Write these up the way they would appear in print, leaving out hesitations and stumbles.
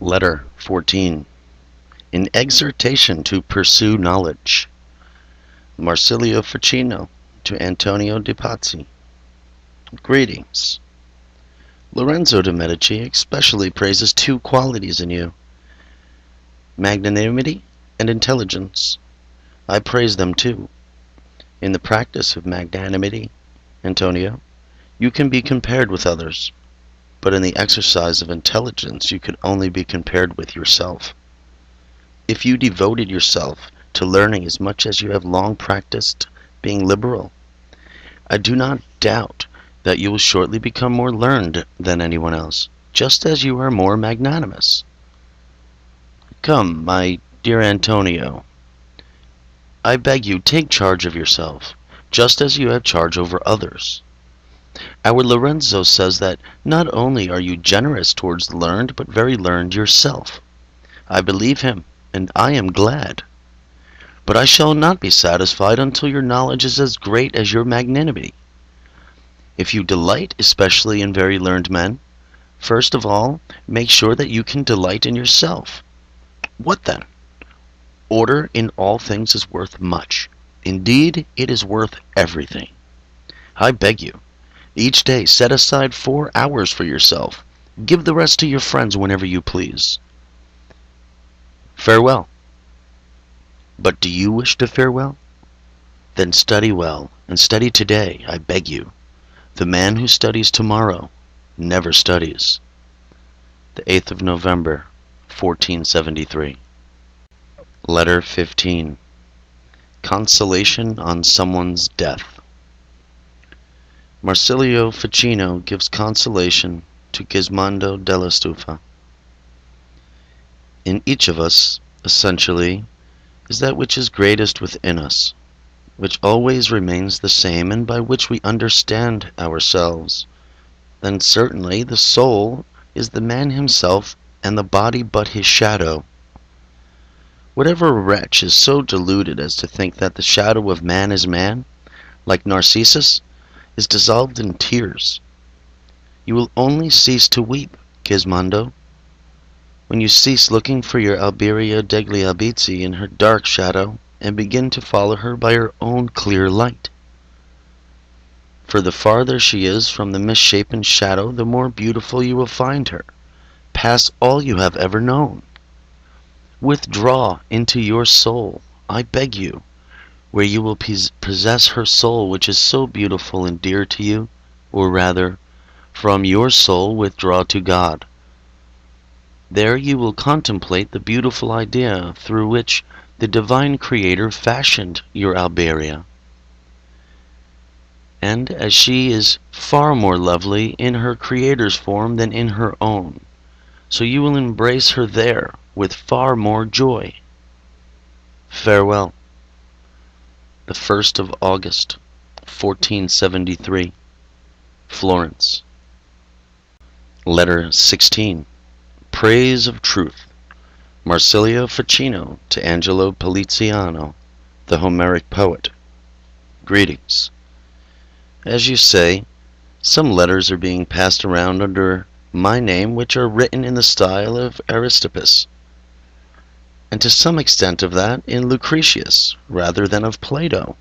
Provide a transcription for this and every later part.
Letter 14. An exhortation to pursue knowledge. Marsilio Ficino to Antonio de Pazzi. Greetings. Lorenzo de Medici especially praises two qualities in you: magnanimity and intelligence. I praise them too. In the practice of magnanimity, Antonio, you can be compared with others, but in the exercise of intelligence you could only be compared with yourself. If you devoted yourself to learning as much as you have long practiced being liberal, I do not doubt that you will shortly become more learned than anyone else, just as you are more magnanimous. Come, my dear Antonio, I beg you, take charge of yourself, just as you have charge over others. Our Lorenzo says that not only are you generous towards the learned, but very learned yourself. I believe him, and I am glad. But I shall not be satisfied until your knowledge is as great as your magnanimity. If you delight especially in very learned men, first of all, make sure that you can delight in yourself. What then? Order in all things is worth much. Indeed, it is worth everything. I beg you, each day set aside 4 hours for yourself. Give the rest to your friends whenever you please. Farewell. But do you wish to farewell? Then study well, and study today, I beg you. The man who studies tomorrow never studies. The 8th of November, 1473. Letter 15. Consolation on someone's death. Marsilio Ficino gives consolation to Gismondo della Stufa. In each of us, essentially, is that which is greatest within us, which always remains the same, and by which we understand ourselves. Then certainly the soul is the man himself, and the body but his shadow. Whatever wretch is so deluded as to think that the shadow of man is man, like Narcissus, is dissolved in tears. You will only cease to weep, Gismondo, when you cease looking for your Alberia degli Albizzi in her dark shadow, and begin to follow her by her own clear light. For the farther she is from the misshapen shadow, the more beautiful you will find her, past all you have ever known. Withdraw into your soul, I beg you, where you will possess her soul which is so beautiful and dear to you, or rather, from your soul withdraw to God. There you will contemplate the beautiful idea through which the divine Creator fashioned your Alberia. And as she is far more lovely in her Creator's form than in her own, so you will embrace her there with far more joy. Farewell. The 1st of August, 1473, Florence. Letter 16. Praise of Truth. Marsilio Ficino to Angelo Poliziano, the Homeric poet. Greetings. As you say, some letters are being passed around under my name which are written in the style of Aristippus, and to some extent of that in Lucretius, rather than of Plato.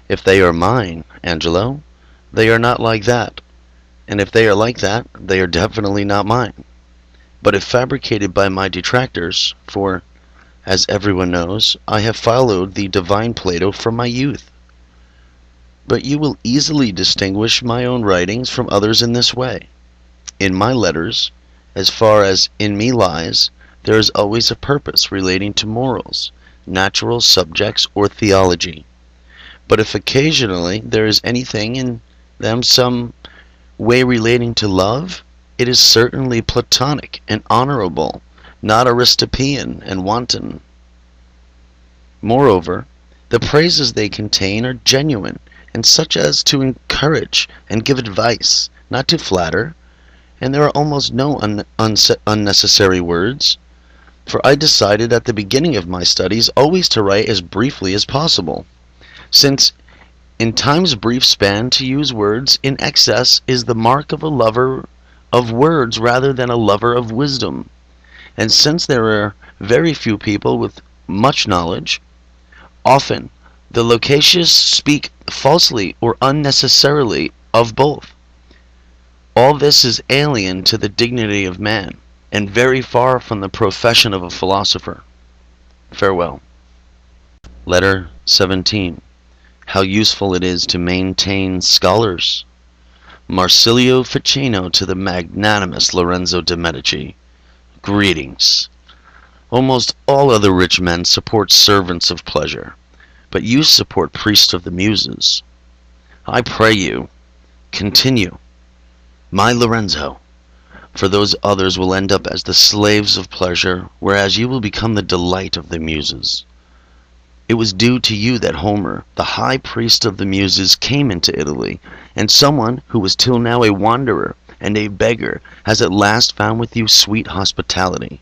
If they are mine, Angelo, they are not like that, and if they are like that, they are definitely not mine. But if fabricated by my detractors, for, as everyone knows, I have followed the divine Plato from my youth. But you will easily distinguish my own writings from others in this way. In my letters, as far as in me lies, there is always a purpose relating to morals, natural subjects, or theology. But if occasionally there is anything in them some way relating to love, it is certainly Platonic and honorable, not Aristoppaean and wanton. Moreover, the praises they contain are genuine, and such as to encourage and give advice, not to flatter, and there are almost no unnecessary words, for I decided at the beginning of my studies always to write as briefly as possible, since in time's brief span to use words in excess is the mark of a lover of words rather than a lover of wisdom, And since there are very few people with much knowledge, often the loquacious speak falsely or unnecessarily of both. All this is alien to the dignity of man, and very far from the profession of a philosopher. Farewell. Letter 17. How useful it is to maintain scholars. Marsilio Ficino to the magnanimous Lorenzo de Medici. Greetings. Almost all other rich men support servants of pleasure, but you support priests of the muses. I pray you, continue, my Lorenzo, for those others will end up as the slaves of pleasure, whereas you will become the delight of the muses. It was due to you that Homer, the high priest of the muses, came into Italy, and someone who was till now a wanderer and a beggar has at last found with you sweet hospitality.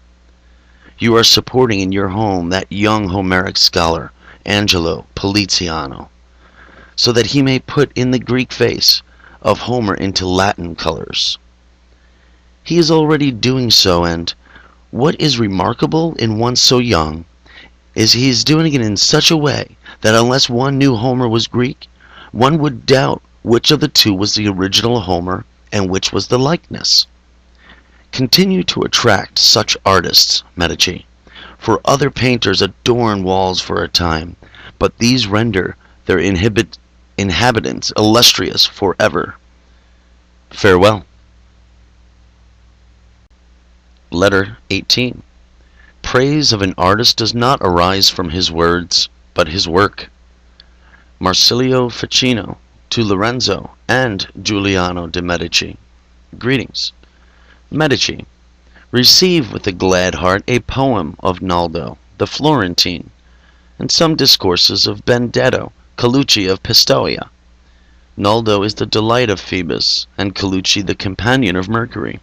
You are supporting in your home that young Homeric scholar, Angelo Poliziano, so that he may put in the Greek face of Homer into Latin colors. He is already doing so, and what is remarkable in one so young is he is doing it in such a way that unless one knew Homer was Greek, one would doubt which of the two was the original Homer and which was the likeness. Continue to attract such artists, Medici, for other painters adorn walls for a time, but these render their inhabitants illustrious forever. Farewell. Letter 18. Praise of an artist does not arise from his words, but his work. Marsilio Ficino to Lorenzo and Giuliano de Medici. Greetings. Medici, receive with a glad heart a poem of Naldo, the Florentine, and some discourses of Benedetto, Colucci of Pistoia. Naldo is the delight of Phoebus, and Colucci the companion of Mercury.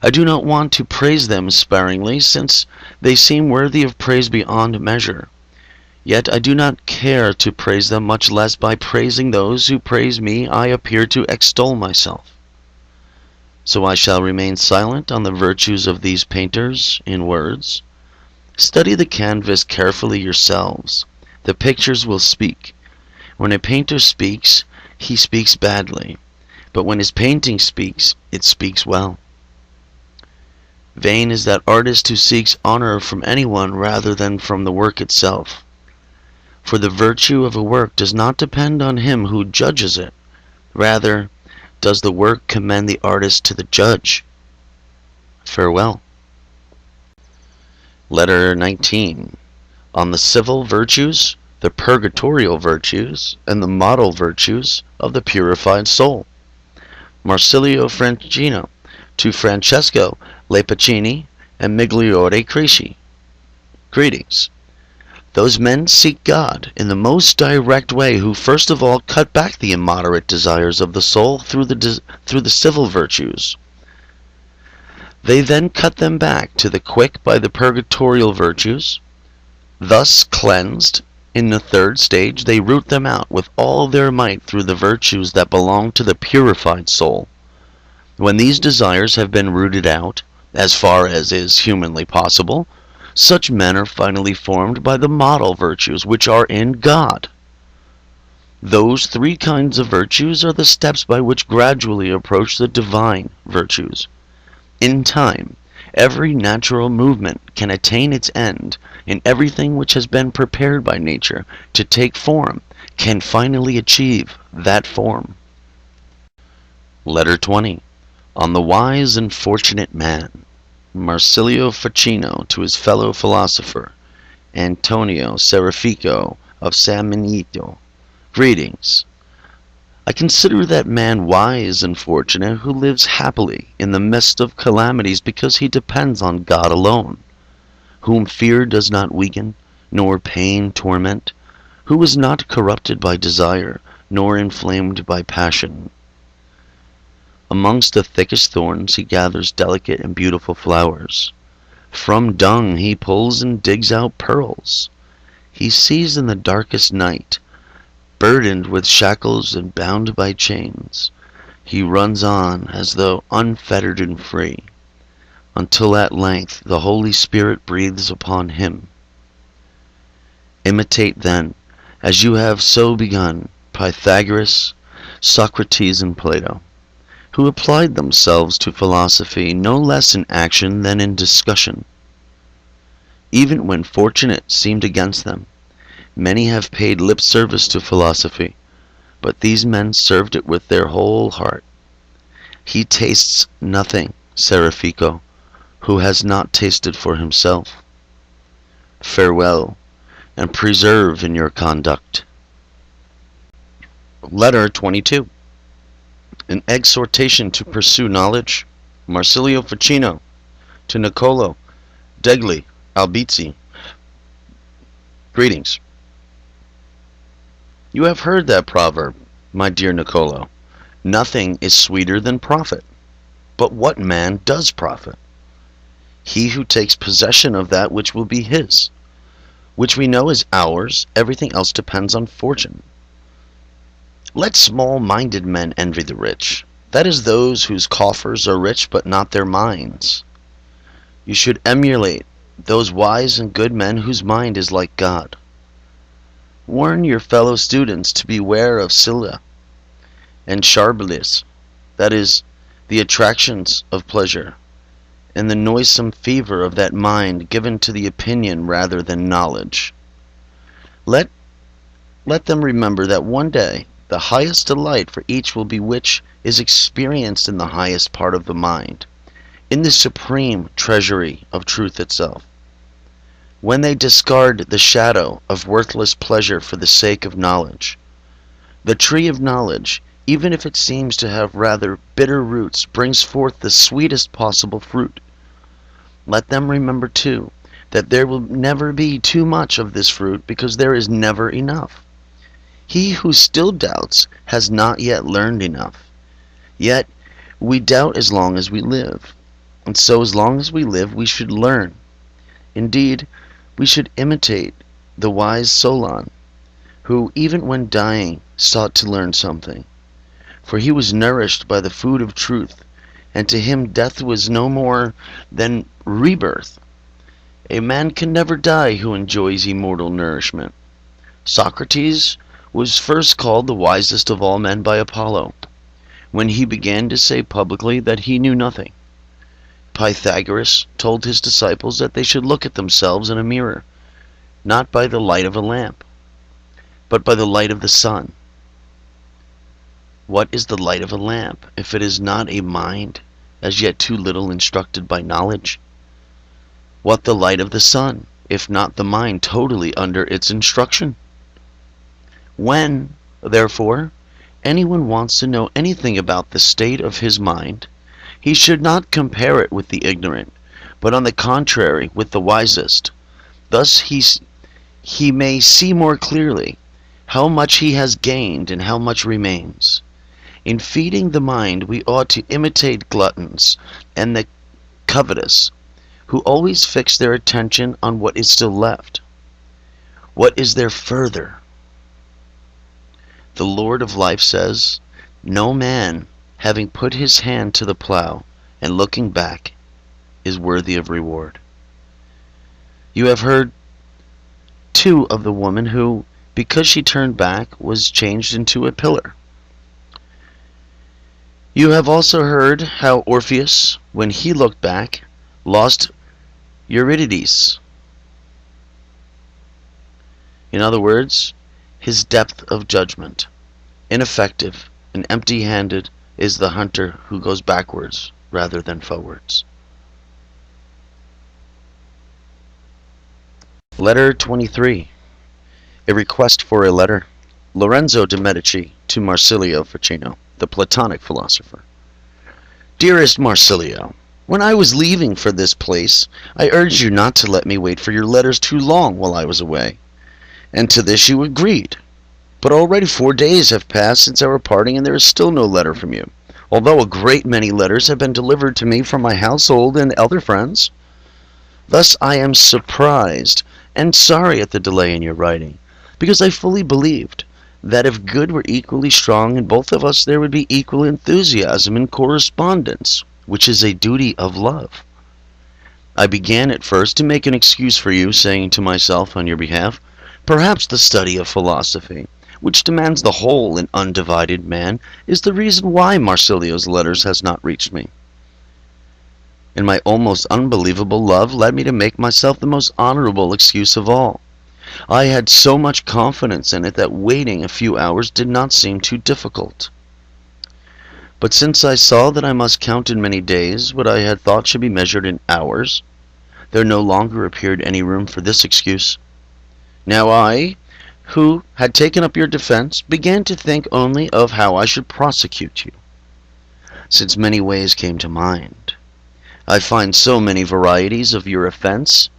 I do not want to praise them sparingly, since they seem worthy of praise beyond measure. Yet I do not care to praise them, much less by praising those who praise me I appear to extol myself. So I shall remain silent on the virtues of these painters in words. Study the canvas carefully yourselves. The pictures will speak. When a painter speaks, he speaks badly, but when his painting speaks, it speaks well. Vain is that artist who seeks honor from anyone rather than from the work itself. For the virtue of a work does not depend on him who judges it. Rather, does the work commend the artist to the judge. Farewell. Letter 19. On the civil virtues, the purgatorial virtues, and the model virtues of the purified soul. Marsilio Ficino to Francesco Lepacini and Migliore Cresci. Greetings. Those men seek God in the most direct way who first of all cut back the immoderate desires of the soul through the civil virtues. They then cut them back to the quick by the purgatorial virtues. Thus cleansed, in the third stage they root them out with all their might through the virtues that belong to the purified soul. When these desires have been rooted out, as far as is humanly possible, such men are finally formed by the model virtues which are in God. Those three kinds of virtues are the steps by which gradually approach the divine virtues. In time, every natural movement can attain its end, and everything which has been prepared by nature to take form can finally achieve that form. Letter 20. On the wise and fortunate man. Marsilio Ficino to his fellow philosopher, Antonio Serifico of San Benito. Greetings. I consider that man wise and fortunate who lives happily in the midst of calamities because he depends on God alone, whom fear does not weaken, nor pain torment, who is not corrupted by desire, nor inflamed by passion. Amongst the thickest thorns he gathers delicate and beautiful flowers. From dung he pulls and digs out pearls. He sees in the darkest night, burdened with shackles and bound by chains, he runs on as though unfettered and free. until at length the Holy Spirit breathes upon him. Imitate then, as you have so begun, Pythagoras, Socrates, and Plato, who applied themselves to philosophy no less in action than in discussion. Even when fortune seemed against them, many have paid lip service to philosophy, but these men served it with their whole heart. He tastes nothing, Seraphico, who has not tasted for himself. Farewell, and preserve in your conduct. Letter 22. An exhortation to pursue knowledge. Marsilio Ficino to Niccolo degli Albizzi. Greetings. You have heard that proverb, my dear Niccolo. Nothing is sweeter than profit. But what man does profit? He who takes possession of that which will be his, which we know is ours. Everything else depends on fortune. Let small-minded men envy the rich. That is, those whose coffers are rich but not their minds. You should emulate those wise and good men whose mind is like God. Warn your fellow students to beware of Scylla and Charybdis, that is, the attractions of pleasure, and the noisome fever of that mind given to the opinion rather than knowledge. Let them remember that one day the highest delight for each will be which is experienced in the highest part of the mind, in the supreme treasury of truth itself. When they discard the shadow of worthless pleasure for the sake of knowledge, the tree of knowledge, even if it seems to have rather bitter roots, brings forth the sweetest possible fruit. Let them remember, too, that there will never be too much of this fruit, because there is never enough. He who still doubts has not yet learned enough. Yet we doubt as long as we live, and so as long as we live we should learn. Indeed, we should imitate the wise Solon, who even when dying sought to learn something, for he was nourished by the food of truth, and to him death was no more than rebirth. A man can never die who enjoys immortal nourishment. Socrates was first called the wisest of all men by Apollo, when he began to say publicly that he knew nothing. Pythagoras told his disciples that they should look at themselves in a mirror, not by the light of a lamp, but by the light of the sun. What is the light of a lamp, if it is not a mind as yet too little instructed by knowledge? What the light of the sun, if not the mind totally under its instruction? When, therefore, anyone wants to know anything about the state of his mind, he should not compare it with the ignorant, but on the contrary with the wisest. Thus he may see more clearly how much he has gained and how much remains. In feeding the mind we ought to imitate gluttons and the covetous, who always fix their attention on what is still left. What is there further? The Lord of life says, "No man, having put his hand to the plow and looking back, is worthy of reward." You have heard, too, of the woman who, because she turned back, was changed into a pillar. You have also heard how Orpheus, when he looked back, lost Eurydice. In other words, his depth of judgment. Ineffective and empty-handed is the hunter who goes backwards rather than forwards. Letter 23. A request for a letter. Lorenzo de Medici to Marsilio Ficino, the Platonic philosopher. Dearest Marsilio, when I was leaving for this place, I urged you not to let me wait for your letters too long while I was away, and to this you agreed. But already 4 days have passed since our parting, and there is still no letter from you, although a great many letters have been delivered to me from my household and elder friends. Thus I am surprised and sorry at the delay in your writing, because I fully believed that if good were equally strong in both of us, there would be equal enthusiasm in correspondence, which is a duty of love. I began at first to make an excuse for you, saying to myself on your behalf, perhaps the study of philosophy, which demands the whole and undivided man, is the reason why Marsilio's letters has not reached me. And my almost unbelievable love led me to make myself the most honorable excuse of all. I had so much confidence in it that waiting a few hours did not seem too difficult. But since I saw that I must count in many days what I had thought should be measured in hours, there no longer appeared any room for this excuse. Now I, who had taken up your defense, began to think only of how I should prosecute you, since many ways came to mind. I find so many varieties of your offense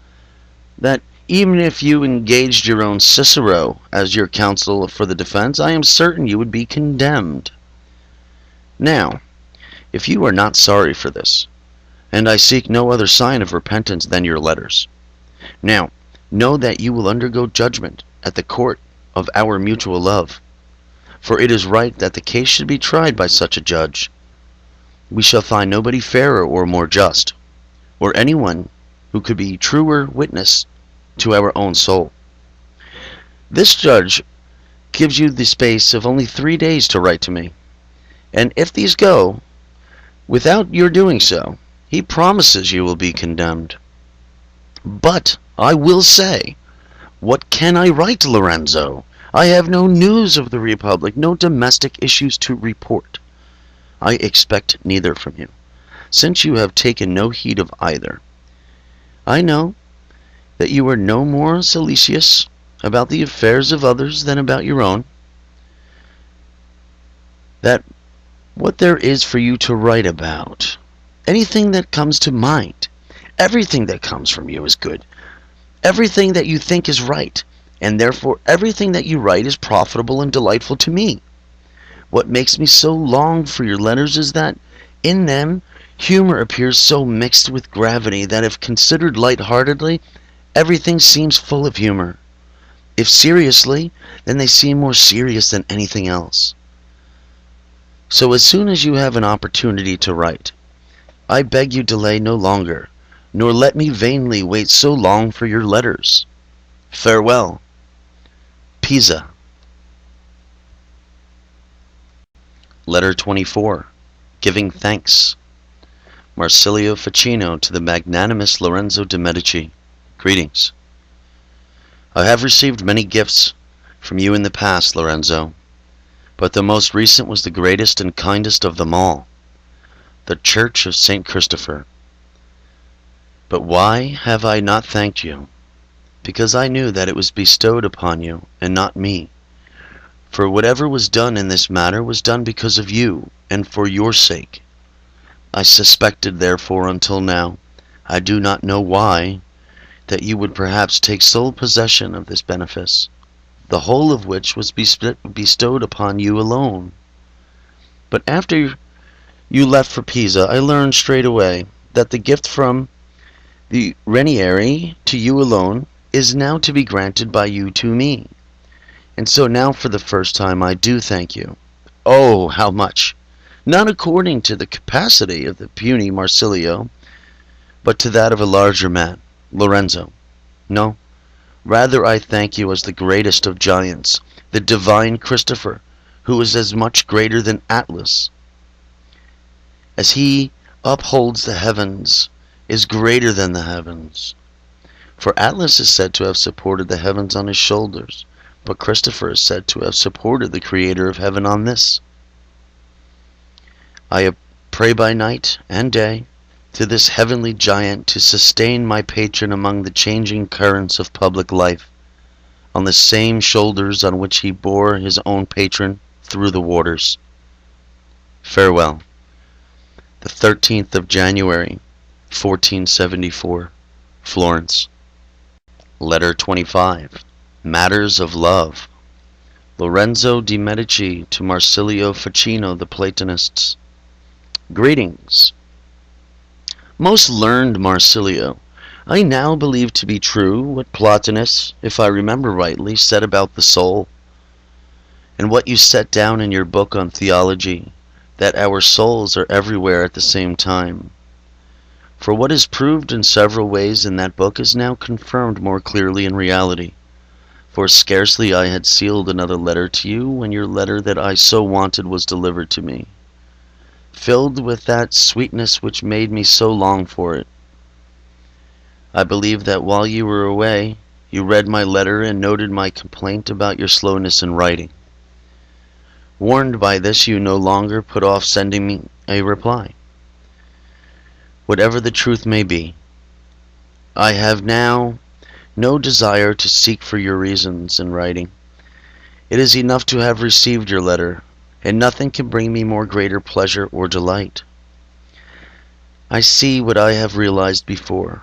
that even if you engaged your own Cicero as your counsel for the defense, I am certain you would be condemned. Now, if you are not sorry for this, and I seek no other sign of repentance than your letters, now know that you will undergo judgment at the court of our mutual love, for it is right that the case should be tried by such a judge. We shall find nobody fairer or more just, or anyone who could be truer witness to our own soul. This judge gives you the space of only 3 days to write to me, and if these go without your doing so, he promises you will be condemned. But I will say, what can I write, Lorenzo? I have no news of the Republic, no domestic issues to report. I expect neither from you, since you have taken no heed of either. I know that you are no more solicitous about the affairs of others than about your own, that what there is for you to write about, anything that comes to mind, everything that comes from you is good, everything that you think is right, and therefore everything that you write is profitable and delightful to me. What makes me so long for your letters is that in them humor appears so mixed with gravity that if considered light-heartedly, everything seems full of humor. If seriously, then they seem more serious than anything else. So as soon as you have an opportunity to write, I beg you delay no longer, nor let me vainly wait so long for your letters. Farewell. Pisa. Letter 24. Giving thanks. Marsilio Ficino to the magnanimous Lorenzo de Medici. Greetings. I have received many gifts from you in the past, Lorenzo, but the most recent was the greatest and kindest of them all, the Church of St. Cristoforo. But why have I not thanked you? Because I knew that it was bestowed upon you, and not me. For whatever was done in this matter was done because of you, and for your sake. I suspected, therefore, until now, I do not know why, that you would perhaps take sole possession of this benefice, the whole of which was bestowed upon you alone. But after you left for Pisa, I learned straight away that the gift from the Ranieri to you alone is now to be granted by you to me. And so now for the first time I do thank you. Oh, how much! Not according to the capacity of the puny Marsilio, but to that of a larger man, Lorenzo. No, rather I thank you as the greatest of giants, the divine Cristoforo, who is as much greater than Atlas. As he upholds the heavens, is greater than the heavens. For Atlas is said to have supported the heavens on his shoulders, but Cristoforo is said to have supported the Creator of heaven on this. I pray by night and day to this heavenly giant to sustain my patron among the changing currents of public life, on the same shoulders on which he bore his own patron through the waters. Farewell. The 13th of January, 1474, Florence. Letter 25. Matters of Love. Lorenzo de Medici to Marsilio Ficino, the Platonists. Greetings. Most learned Marsilio, I now believe to be true what Plotinus, if I remember rightly, said about the soul, and what you set down in your book on theology, that our souls are everywhere at the same time. For what is proved in several ways in that book is now confirmed more clearly in reality. For scarcely I had sealed another letter to you when your letter that I so wanted was delivered to me, filled with that sweetness which made me so long for it. I believe that while you were away, you read my letter and noted my complaint about your slowness in writing. Warned by this, you no longer put off sending me a reply. Whatever the truth may be, I have now no desire to seek for your reasons in writing. It is enough to have received your letter, and nothing can bring me more greater pleasure or delight. I see what I have realized before,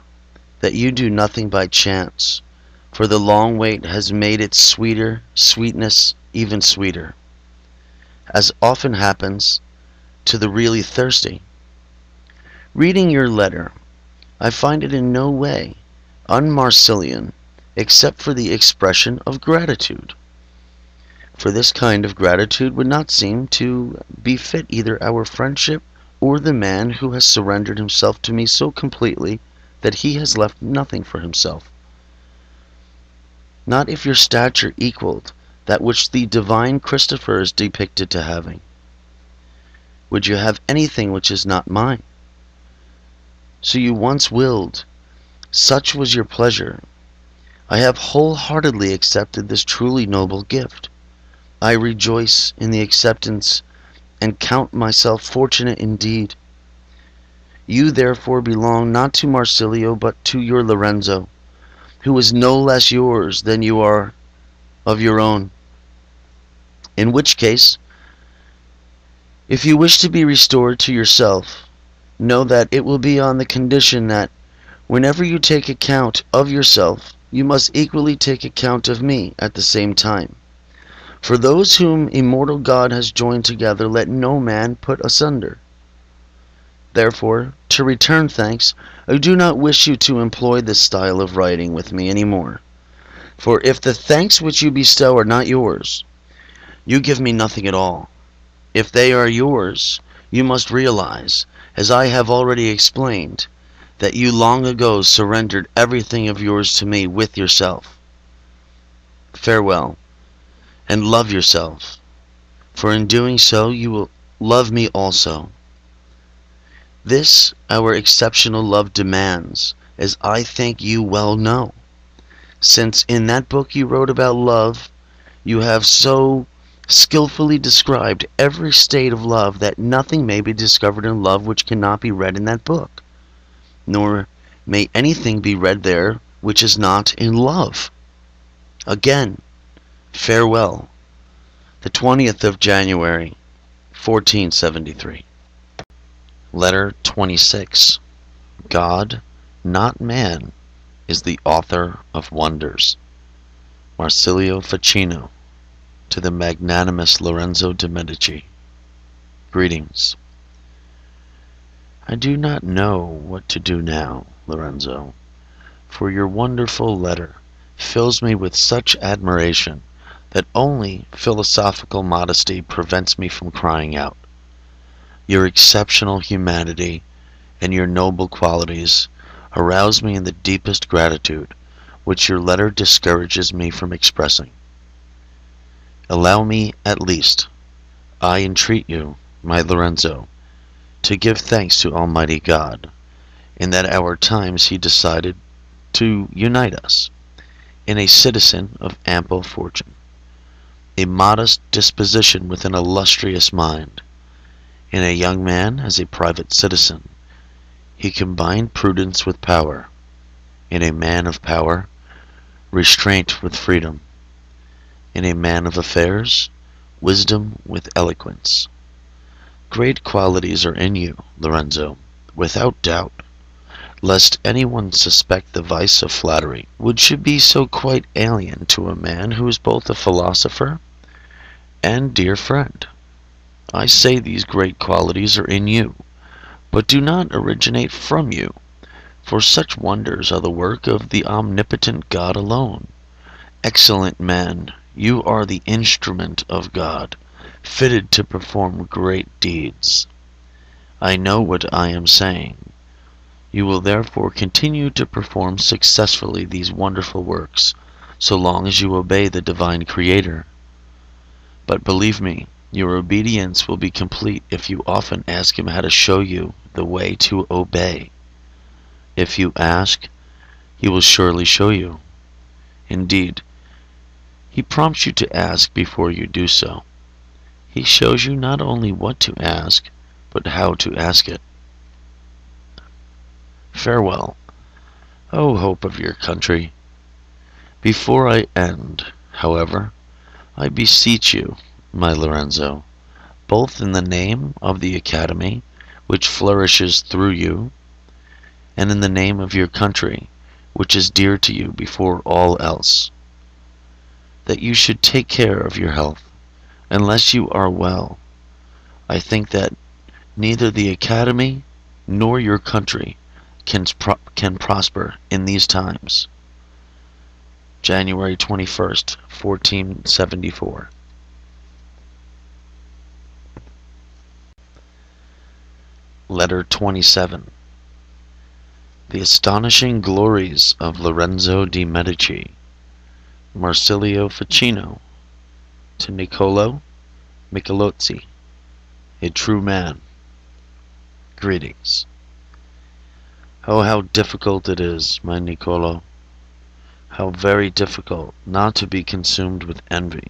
that you do nothing by chance, for the long wait has made its sweetness even sweeter, as often happens to the really thirsty. Reading your letter, I find it in no way un-Marsilian, except for the expression of gratitude. For this kind of gratitude would not seem to befit either our friendship or the man who has surrendered himself to me so completely that he has left nothing for himself. Not if your stature equaled that which the divine Cristoforo is depicted to having. Would you have anything which is not mine? So you once willed, such was your pleasure. I have wholeheartedly accepted this truly noble gift. I rejoice in the acceptance and count myself fortunate indeed. You therefore belong not to Marsilio but to your Lorenzo, who is no less yours than you are of your own. In which case, if you wish to be restored to yourself, know that it will be on the condition that whenever you take account of yourself, you must equally take account of me at the same time. For those whom immortal God has joined together, let no man put asunder. Therefore, to return thanks, I do not wish you to employ this style of writing with me any more. For if the thanks which you bestow are not yours, you give me nothing at all. If they are yours, you must realize, as I have already explained, that you long ago surrendered everything of yours to me with yourself. Farewell, and love yourself, for in doing so you will love me also. This our exceptional love demands, as I think you well know, since in that book you wrote about love, you have so skillfully described every state of love that nothing may be discovered in love which cannot be read in that book, nor may anything be read there which is not in love. Again, farewell. The 20th of January, 1473. Letter 26. God, not man, is the author of wonders. Marsilio Ficino, to the magnanimous Lorenzo de Medici. Greetings. I do not know what to do now, Lorenzo, for your wonderful letter fills me with such admiration that only philosophical modesty prevents me from crying out. Your exceptional humanity and your noble qualities arouse me in the deepest gratitude, which your letter discourages me from expressing. Allow me, at least, I entreat you, my Lorenzo, to give thanks to Almighty God, in that our times He decided to unite us, in a citizen of ample fortune, a modest disposition with an illustrious mind, in a young man as a private citizen. He combined prudence with power, in a man of power, restraint with freedom, in a man of affairs, wisdom with eloquence. Great qualities are in you, Lorenzo, without doubt, lest anyone suspect the vice of flattery, which should be so quite alien to a man who is both a philosopher and dear friend. I say these great qualities are in you, but do not originate from you, for such wonders are the work of the omnipotent God alone. Excellent man, you are the instrument of God, fitted to perform great deeds. I know what I am saying. You will therefore continue to perform successfully these wonderful works, so long as you obey the divine Creator. But believe me, your obedience will be complete if you often ask Him how to show you the way to obey. If you ask, He will surely show you. Indeed, He prompts you to ask before you do so. He shows you not only what to ask, but how to ask it. Farewell, O hope of your country. Before I end, however, I beseech you, my Lorenzo, both in the name of the Academy, which flourishes through you, and in the name of your country, which is dear to you before all else, that you should take care of your health. Unless you are well, I think that neither the Academy nor your country can prosper in these times. January 21st, 1474. Letter 27. The astonishing glories of Lorenzo de Medici, Marsilio Ficino, to Niccolo Michelozzi, a true man. Greetings. Oh, how difficult it is, my Niccolo, how very difficult not to be consumed with envy.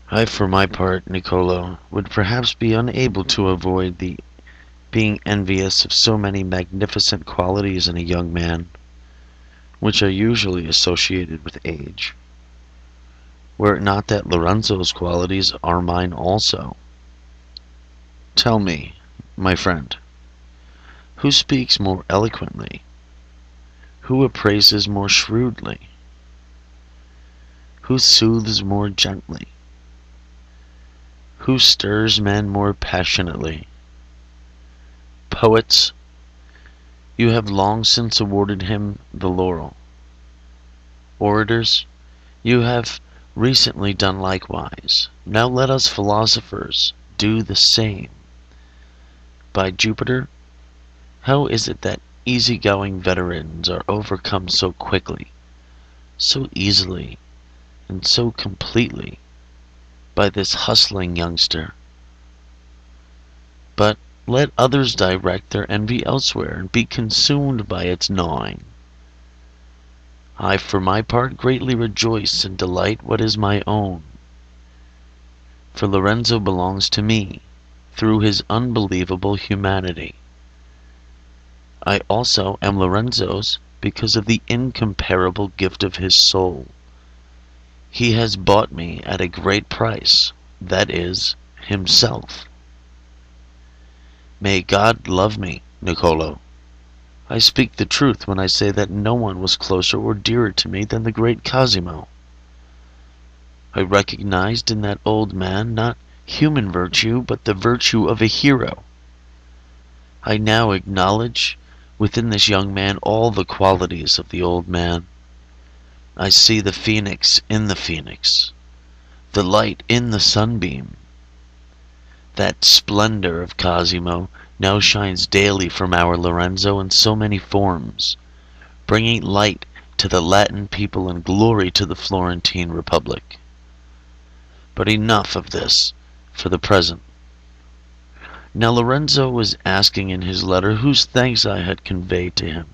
I, for my part, Niccolo, would perhaps be unable to avoid the being envious of so many magnificent qualities in a young man, which are usually associated with age, were it not that Lorenzo's qualities are mine also. Tell me, my friend, who speaks more eloquently? Who appraises more shrewdly? Who soothes more gently? Who stirs men more passionately? Poets, you have long since awarded him the laurel. Orators, you have recently done likewise. Now let us philosophers do the same. By Jupiter, how is it that easy-going veterans are overcome so quickly, so easily, and so completely by this hustling youngster? But let others direct their envy elsewhere and be consumed by its gnawing. I, for my part, greatly rejoice and delight what is my own. For Lorenzo belongs to me through his unbelievable humanity. I also am Lorenzo's because of the incomparable gift of his soul. He has bought me at a great price, that is, himself. May God love me, Niccolo. I speak the truth when I say that no one was closer or dearer to me than the great Cosimo. I recognized in that old man not human virtue, but the virtue of a hero. I now acknowledge within this young man all the qualities of the old man. I see the phoenix in the phoenix, the light in the sunbeam. That splendor of Cosimo now shines daily from our Lorenzo in so many forms, bringing light to the Latin people and glory to the Florentine Republic. But enough of this for the present. Now Lorenzo was asking in his letter whose thanks I had conveyed to him,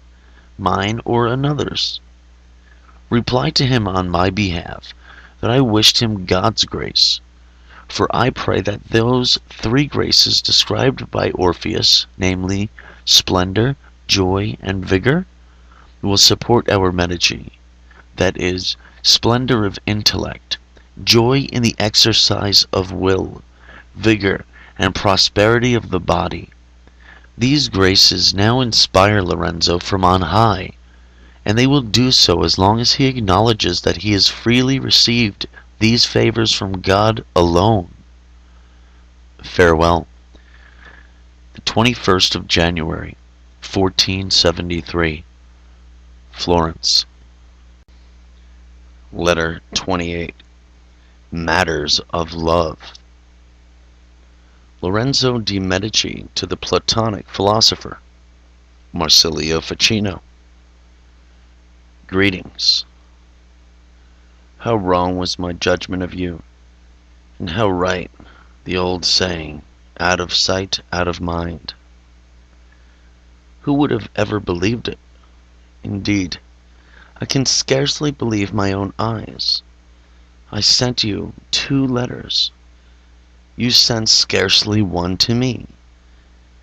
mine or another's. Reply to him on my behalf that I wished him God's grace, for I pray that those three graces described by Orpheus, namely splendor, joy, and vigor, will support our Medici, that is, splendor of intellect, joy in the exercise of will, vigor, and prosperity of the body. These graces now inspire Lorenzo from on high, and they will do so as long as he acknowledges that he has freely received these favors from God alone. Farewell. The 21st of January, 1473. Florence. Letter 28. Matters of Love. Lorenzo de Medici to the Platonic philosopher, Marsilio Ficino. Greetings. How wrong was my judgment of you, and how right the old saying, out of sight, out of mind. Who would have ever believed it? Indeed, I can scarcely believe my own eyes. I sent you 2 letters. You sent scarcely one to me,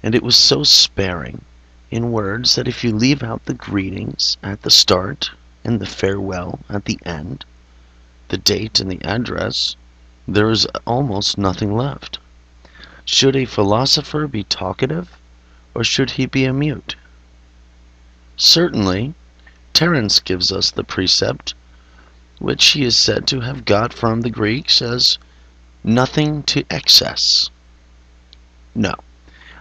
and it was so sparing in words that if you leave out the greetings at the start and the farewell at the end, the date and the address, there is almost nothing left. Should a philosopher be talkative, or should he be a mute? Certainly, Terence gives us the precept, which he is said to have got from the Greeks as nothing to excess. No,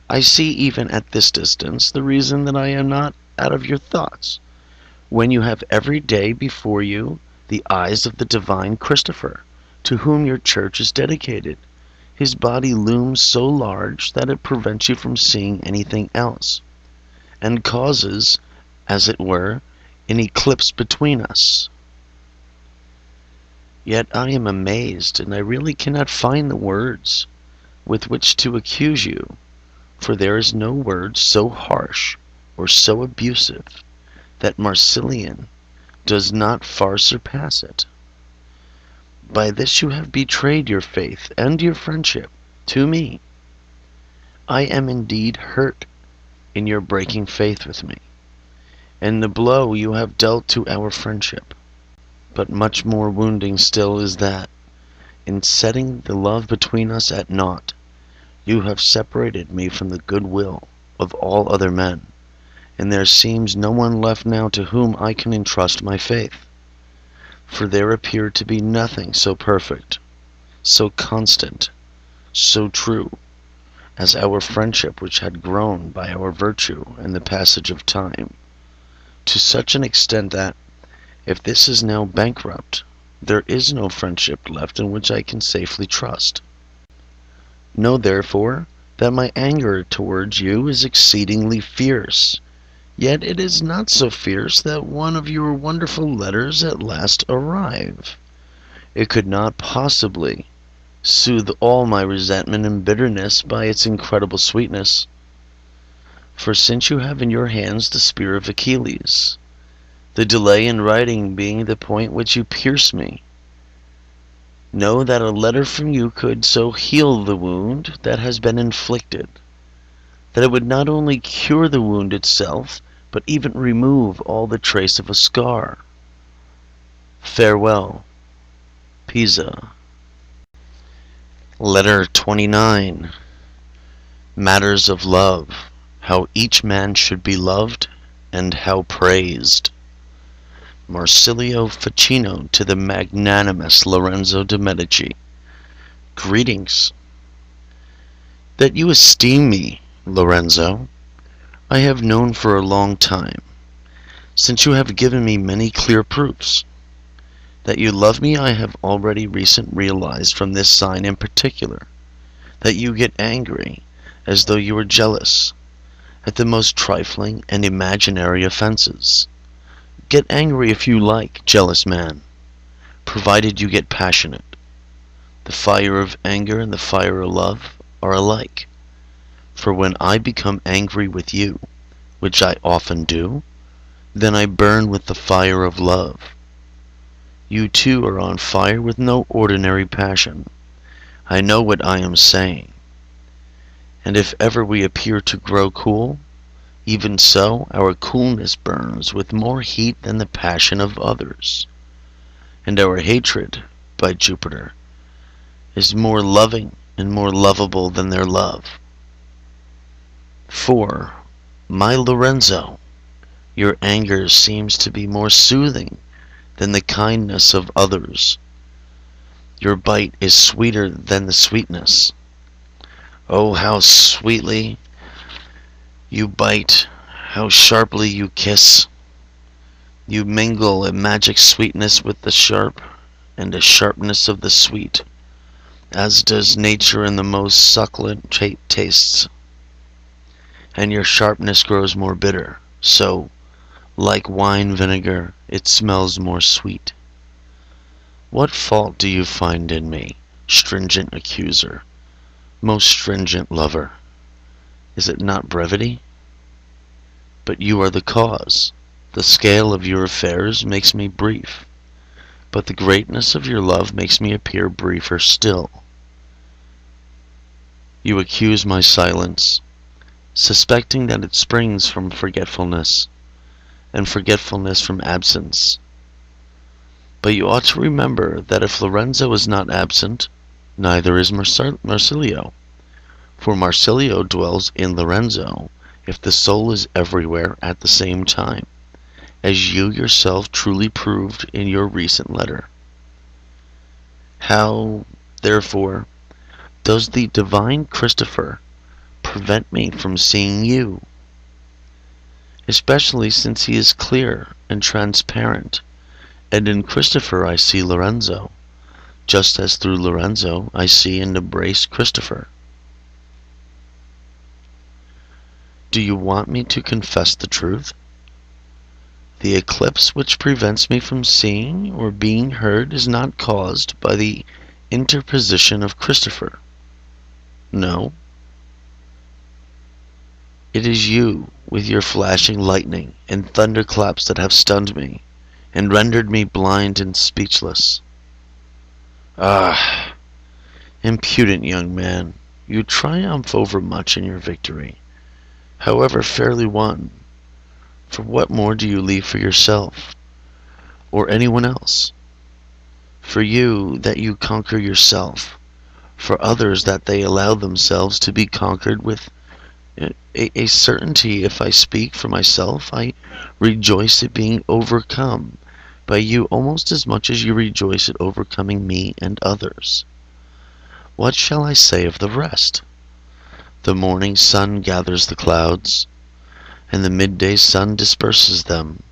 I see even at this distance the reason that I am not out of your thoughts, when you have every day before you the eyes of the divine Cristoforo, to whom your church is dedicated. His body looms so large that it prevents you from seeing anything else, and causes, as it were, an eclipse between us. Yet I am amazed, and I really cannot find the words with which to accuse you, for there is no word so harsh or so abusive that Marsilian does not far surpass it. By this you have betrayed your faith and your friendship to me. I am indeed hurt in your breaking faith with me, and the blow you have dealt to our friendship. But much more wounding still is that, in setting the love between us at naught, you have separated me from the goodwill of all other men, and there seems no one left now to whom I can entrust my faith. For there appeared to be nothing so perfect, so constant, so true, as our friendship, which had grown by our virtue and the passage of time, to such an extent that, if this is now bankrupt, there is no friendship left in which I can safely trust. Know, therefore, that my anger towards you is exceedingly fierce, yet it is not so fierce that one of your wonderful letters at last arrive. It could not possibly soothe all my resentment and bitterness by its incredible sweetness. For since you have in your hands the spear of Achilles, the delay in writing being the point which you pierce me, know that a letter from you could so heal the wound that has been inflicted, that it would not only cure the wound itself, but even remove all the trace of a scar. Farewell, Pisa. Letter 29. Matters of love, how each man should be loved, and how praised. Marsilio Ficino to the magnanimous Lorenzo de Medici. Greetings. That you esteem me, Lorenzo, I have known for a long time, since you have given me many clear proofs. That you love me I have already recently realized from this sign in particular, that you get angry, as though you were jealous, at the most trifling and imaginary offenses. Get angry if you like, jealous man, provided you get passionate. The fire of anger and the fire of love are alike. For when I become angry with you, which I often do, then I burn with the fire of love. You too are on fire with no ordinary passion. I know what I am saying. And if ever we appear to grow cool, even so our coolness burns with more heat than the passion of others. And our hatred, by Jupiter, is more loving and more lovable than their love. For, my Lorenzo, your anger seems to be more soothing than the kindness of others. Your bite is sweeter than the sweetness. Oh, how sweetly you bite, how sharply you kiss. You mingle a magic sweetness with the sharp, and a sharpness of the sweet, as does nature in the most succulent tastes, and your sharpness grows more bitter, so, like wine vinegar, it smells more sweet. What fault do you find in me, stringent accuser, most stringent lover? Is it not brevity? But you are the cause. The scale of your affairs makes me brief, but the greatness of your love makes me appear briefer still. You accuse my silence, suspecting that it springs from forgetfulness, and forgetfulness from absence. But you ought to remember that if Lorenzo is not absent, neither is Marsilio. For Marsilio dwells in Lorenzo, if the soul is everywhere at the same time, as you yourself truly proved in your recent letter. How, therefore, does the divine Cristoforo prevent me from seeing you? Especially since he is clear and transparent, and in Cristoforo I see Lorenzo, just as through Lorenzo I see and embrace Cristoforo. Do you want me to confess the truth? The eclipse which prevents me from seeing or being heard is not caused by the interposition of Cristoforo. No. It is you, with your flashing lightning and thunderclaps that have stunned me, and rendered me blind and speechless. Ah, impudent young man, you triumph over much in your victory, however fairly won. For what more do you leave for yourself, or anyone else? For you, that you conquer yourself. For others, that they allow themselves to be conquered with a certainty. If I speak for myself, I rejoice at being overcome by you almost as much as you rejoice at overcoming me and others. What shall I say of the rest? The morning sun gathers the clouds, and the midday sun disperses them.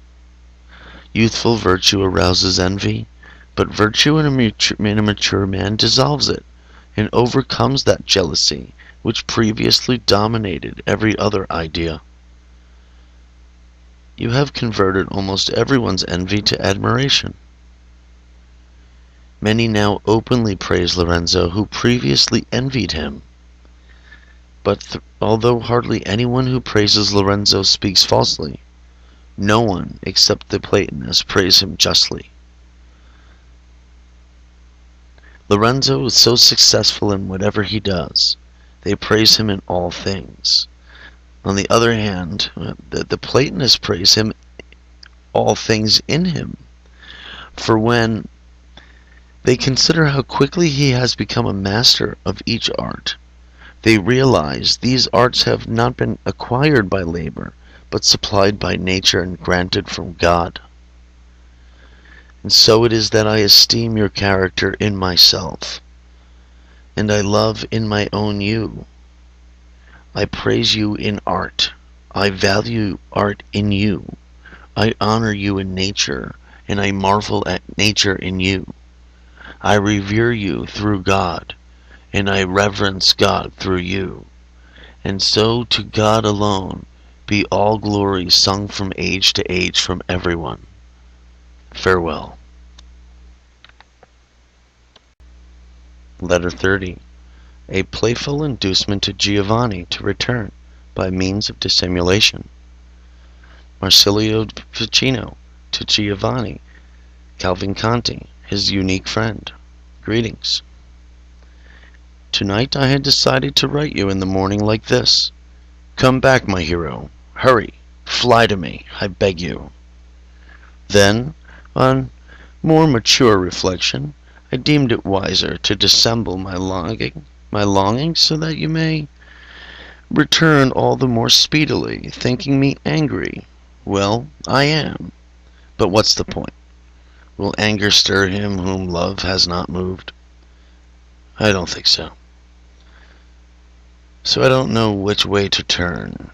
Youthful virtue arouses envy, but virtue in a mature man dissolves it, and overcomes that jealousy which previously dominated every other idea. You have converted almost everyone's envy to admiration. Many now openly praise Lorenzo who previously envied him. But although hardly anyone who praises Lorenzo speaks falsely, no one except the Platonists praise him justly. Lorenzo is so successful in whatever he does, they praise him in all things. On the other hand, the Platonists praise him all things in him. For when they consider how quickly he has become a master of each art, they realize these arts have not been acquired by labor, but supplied by nature and granted from God. And so it is that I esteem your character in myself, and I love in my own you. I praise you in art. I value art in you. I honor you in nature, and I marvel at nature in you. I revere you through God, and I reverence God through you. And so to God alone be all glory sung from age to age from everyone. Farewell. Letter 30. A playful inducement to Giovanni to return by means of dissimulation. Marsilio Ficino to Giovanni Cavalcanti, his unique friend. Greetings. Tonight I had decided to write you in the morning like this. Come back, my hero. Hurry. Fly to me, I beg you. Then, on more mature reflection, I deemed it wiser to dissemble my longing so that you may return all the more speedily, thinking me angry. Well, I am. But what's the point? Will anger stir him whom love has not moved? I don't think so. So I don't know which way to turn,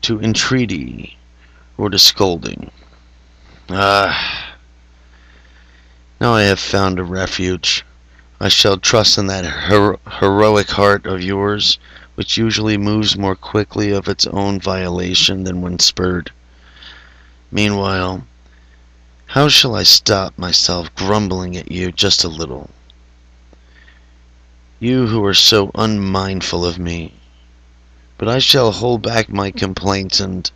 to entreaty or to scolding. Now I have found a refuge. I shall trust in that heroic heart of yours, which usually moves more quickly of its own violation than when spurred. Meanwhile, how shall I stop myself grumbling at you just a little? You who are so unmindful of me. But I shall hold back my complaints, and,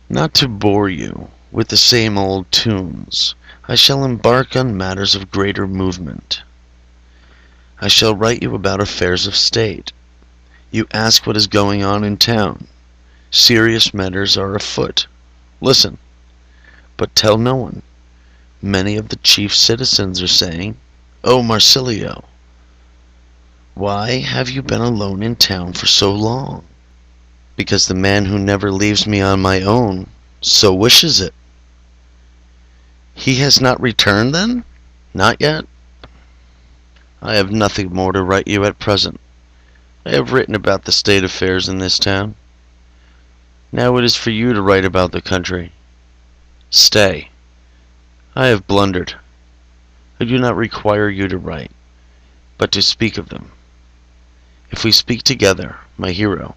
not to bore you with the same old tunes, I shall embark on matters of greater movement. I shall write you about affairs of state. You ask what is going on in town. Serious matters are afoot. Listen, but tell no one. Many of the chief citizens are saying, "Oh, Marsilio, why have you been alone in town for so long?" "Because the man who never leaves me on my own so wishes it." "He has not returned, then?" "Not yet." "I have nothing more to write you at present. I have written about the state affairs in this town. Now it is for you to write about the country. Stay. I have blundered. I do not require you to write, but to speak of them. If we speak together, my hero,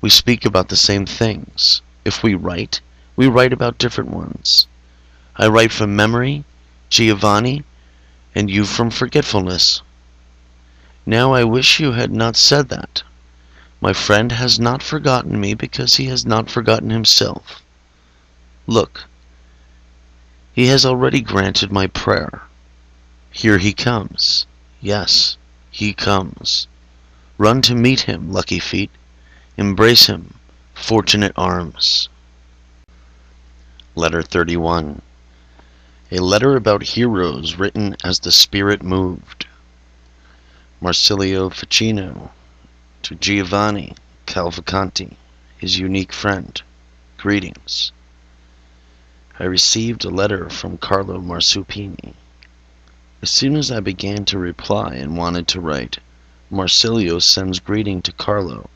we speak about the same things. If we write about different ones. I write from memory, Giovanni, and you from forgetfulness. Now I wish you had not said that. My friend has not forgotten me because he has not forgotten himself. Look, he has already granted my prayer. Here he comes. Yes, he comes. Run to meet him, lucky feet. Embrace him, fortunate arms. Letter 31. A letter about heroes written as the spirit moved. Marsilio Ficino to Giovanni Cavalcanti, his unique friend. Greetings. I received a letter from Carlo Marsupini. As soon as I began to reply and wanted to write, Marsilio sends greeting to Carlo.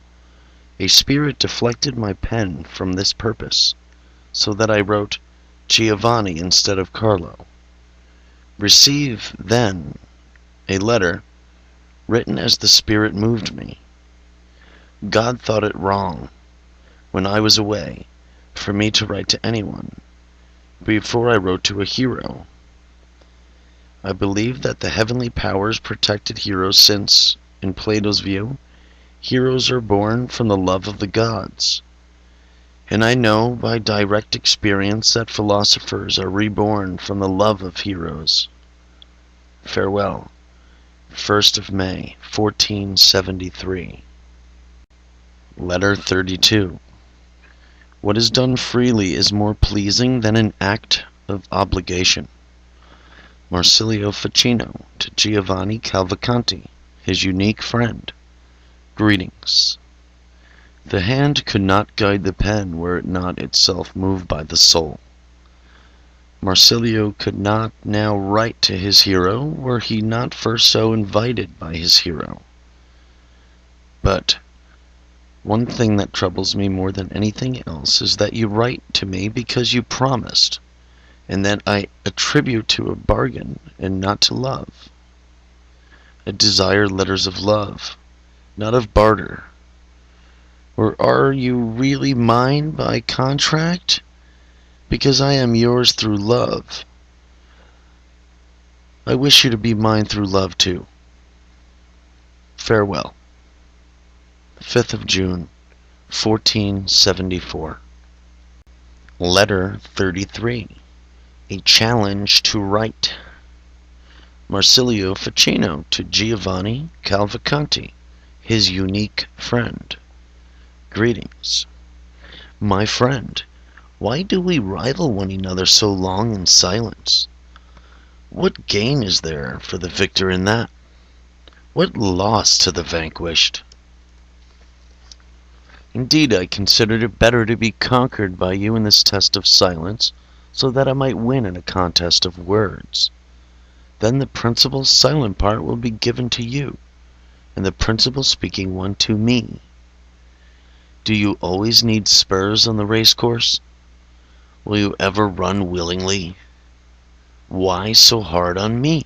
A spirit deflected my pen from this purpose, so that I wrote Giovanni instead of Carlo. Receive, then, a letter written as the Spirit moved me. God thought it wrong, when I was away, for me to write to anyone, before I wrote to a hero. I believe that the heavenly powers protected heroes since, in Plato's view, heroes are born from the love of the gods. And I know by direct experience that philosophers are reborn from the love of heroes. Farewell. 1st of May, 1473. Letter 32. What is done freely is more pleasing than an act of obligation. Marsilio Ficino to Giovanni Cavalcanti, his unique friend. Greetings. The hand could not guide the pen were it not itself moved by the soul. Marsilio could not now write to his hero were he not first so invited by his hero. But one thing that troubles me more than anything else is that you write to me because you promised, and that I attribute to a bargain and not to love. I desire letters of love, not of barter. Or are you really mine by contract? Because I am yours through love. I wish you to be mine through love too. Farewell. 5th of June, 1474. Letter 33. A challenge to write. Marsilio Ficino to Giovanni Cavalcanti, his unique friend. Greetings. My friend, why do we rival one another so long in silence? What gain is there for the victor in that? What loss to the vanquished? Indeed, I considered it better to be conquered by you in this test of silence, so that I might win in a contest of words. Then the principal silent part will be given to you, and the principal speaking one to me. Do you always need spurs on the racecourse? Will you ever run willingly? Why so hard on me?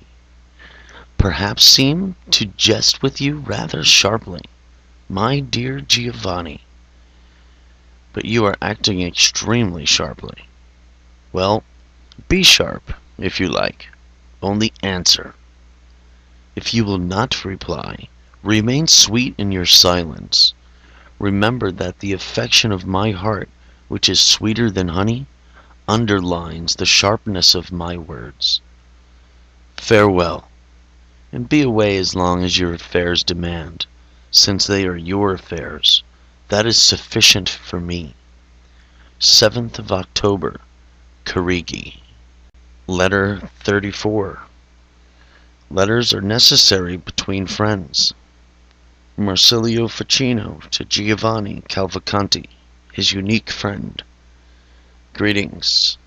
perhaps seem to jest with you rather sharply, my dear Giovanni, but you are acting extremely sharply. Well, be sharp, if you like. Only answer. If you will not reply, remain sweet in your silence. Remember that the affection of my heart, which is sweeter than honey, underlines the sharpness of my words. Farewell, and be away as long as your affairs demand, since they are your affairs. That is sufficient for me. 7th of October, Carigi. Letter 34. Letters are necessary between friends. Marsilio Ficino to Giovanni Cavalcanti, his unique friend. Greetings.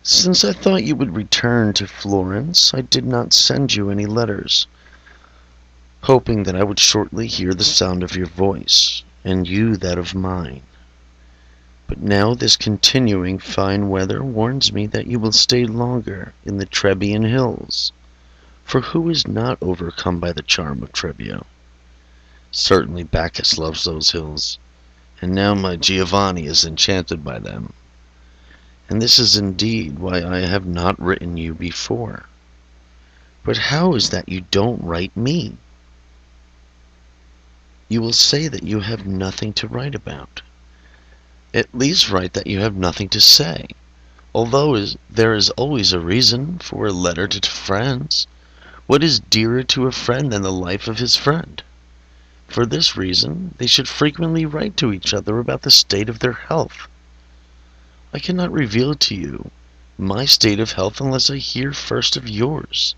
Since I thought you would return to Florence, I did not send you any letters, hoping that I would shortly hear the sound of your voice, and you that of mine. But now this continuing fine weather warns me that you will stay longer in the Trebian hills, for who is not overcome by the charm of Trebbio? Certainly Bacchus loves those hills, and now my Giovanni is enchanted by them. And this is indeed why I have not written you before. But how is that you don't write me? You will say that you have nothing to write about. At least write that you have nothing to say, although there is always a reason for a letter to friends. What is dearer to a friend than the life of his friend? For this reason, they should frequently write to each other about the state of their health. I cannot reveal to you my state of health unless I hear first of yours.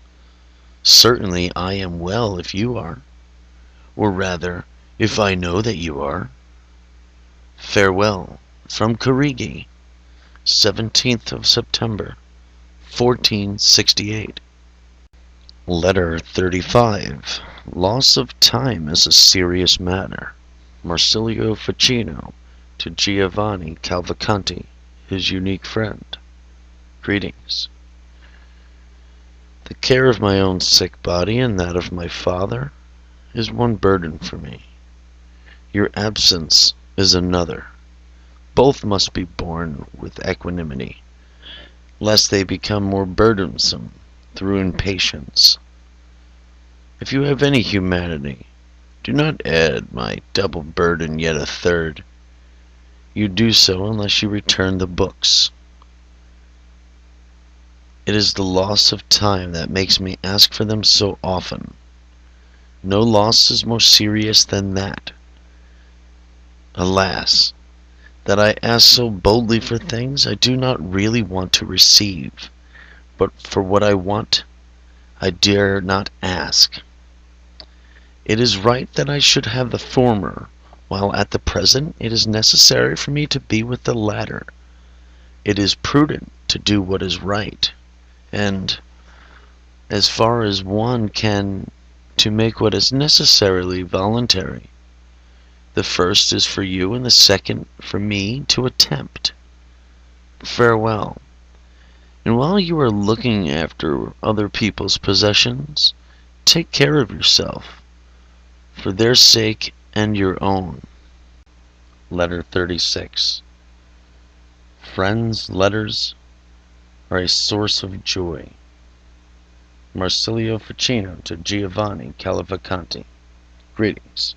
Certainly I am well if you are, or rather, if I know that you are. Farewell, from Carigi, 17th of September, 1468. Letter 35. Loss of time is a serious matter. Marsilio Ficino to Giovanni Cavalcanti, his unique friend. Greetings. The care of my own sick body and that of my father is one burden for me. Your absence is another. Both must be borne with equanimity, lest they become more burdensome through impatience. If you have any humanity, do not add my double burden yet a third. You do so unless you return the books. It is the loss of time that makes me ask for them so often. No loss is more serious than that. Alas, that I ask so boldly for things I do not really want to receive, but for what I want, I dare not ask. It is right that I should have the former, while at the present it is necessary for me to be with the latter. It is prudent to do what is right, and, as far as one can, to make what is necessarily voluntary. The first is for you, and the second for me to attempt. Farewell. And while you are looking after other people's possessions, take care of yourself, for their sake and your own. Letter 36. Friends' letters are a source of joy. Marsilio Ficino to Giovanni Cavalcanti. Greetings.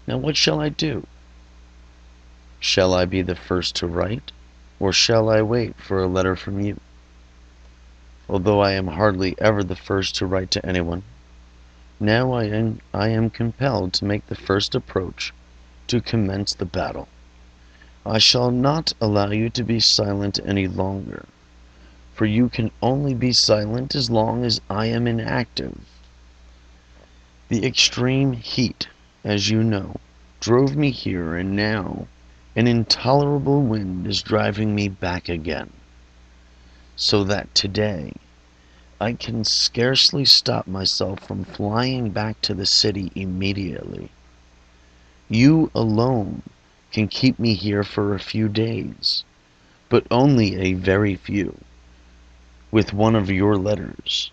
Now what shall I do? Shall I be the first to write, or shall I wait for a letter from you? Although I am hardly ever the first to write to anyone, now I am compelled to make the first approach to commence the battle. I shall not allow you to be silent any longer, for you can only be silent as long as I am inactive. The extreme heat, as you know, drove me here, and now an intolerable wind is driving me back again, so that today I can scarcely stop myself from flying back to the city immediately. You alone can keep me here for a few days, but only a very few. with one of your letters,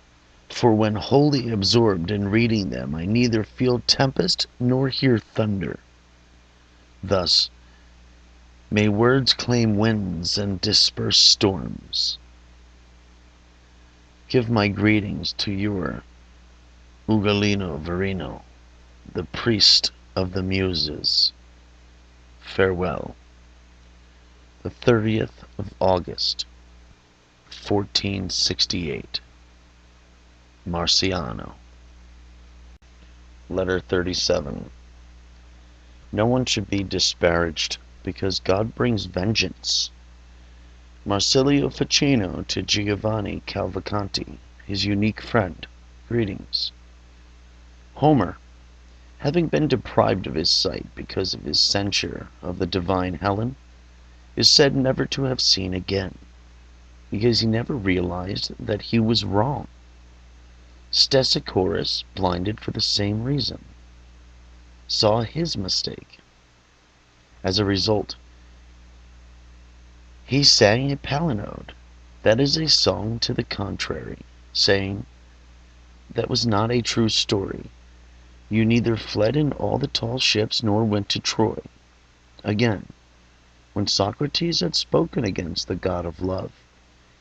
for when wholly absorbed in reading them I neither feel tempest nor hear thunder. Thus may words claim winds and disperse storms. Give my greetings to your Ugolino Verino, the priest of the Muses. Farewell. The 30th of August, 1468. Marciano. Letter 37. No one should be disparaged, because God brings vengeance. Marsilio Ficino to Giovanni Cavalcanti, his unique friend. Greetings. Homer, having been deprived of his sight because of his censure of the divine Helen, is said never to have seen again, because he never realized that he was wrong. Stesichorus, blinded for the same reason, saw his mistake. As a result, he sang a palinode, that is a song to the contrary, saying, that was not a true story. You neither fled in all the tall ships nor went to Troy. Again, when Socrates had spoken against the god of love,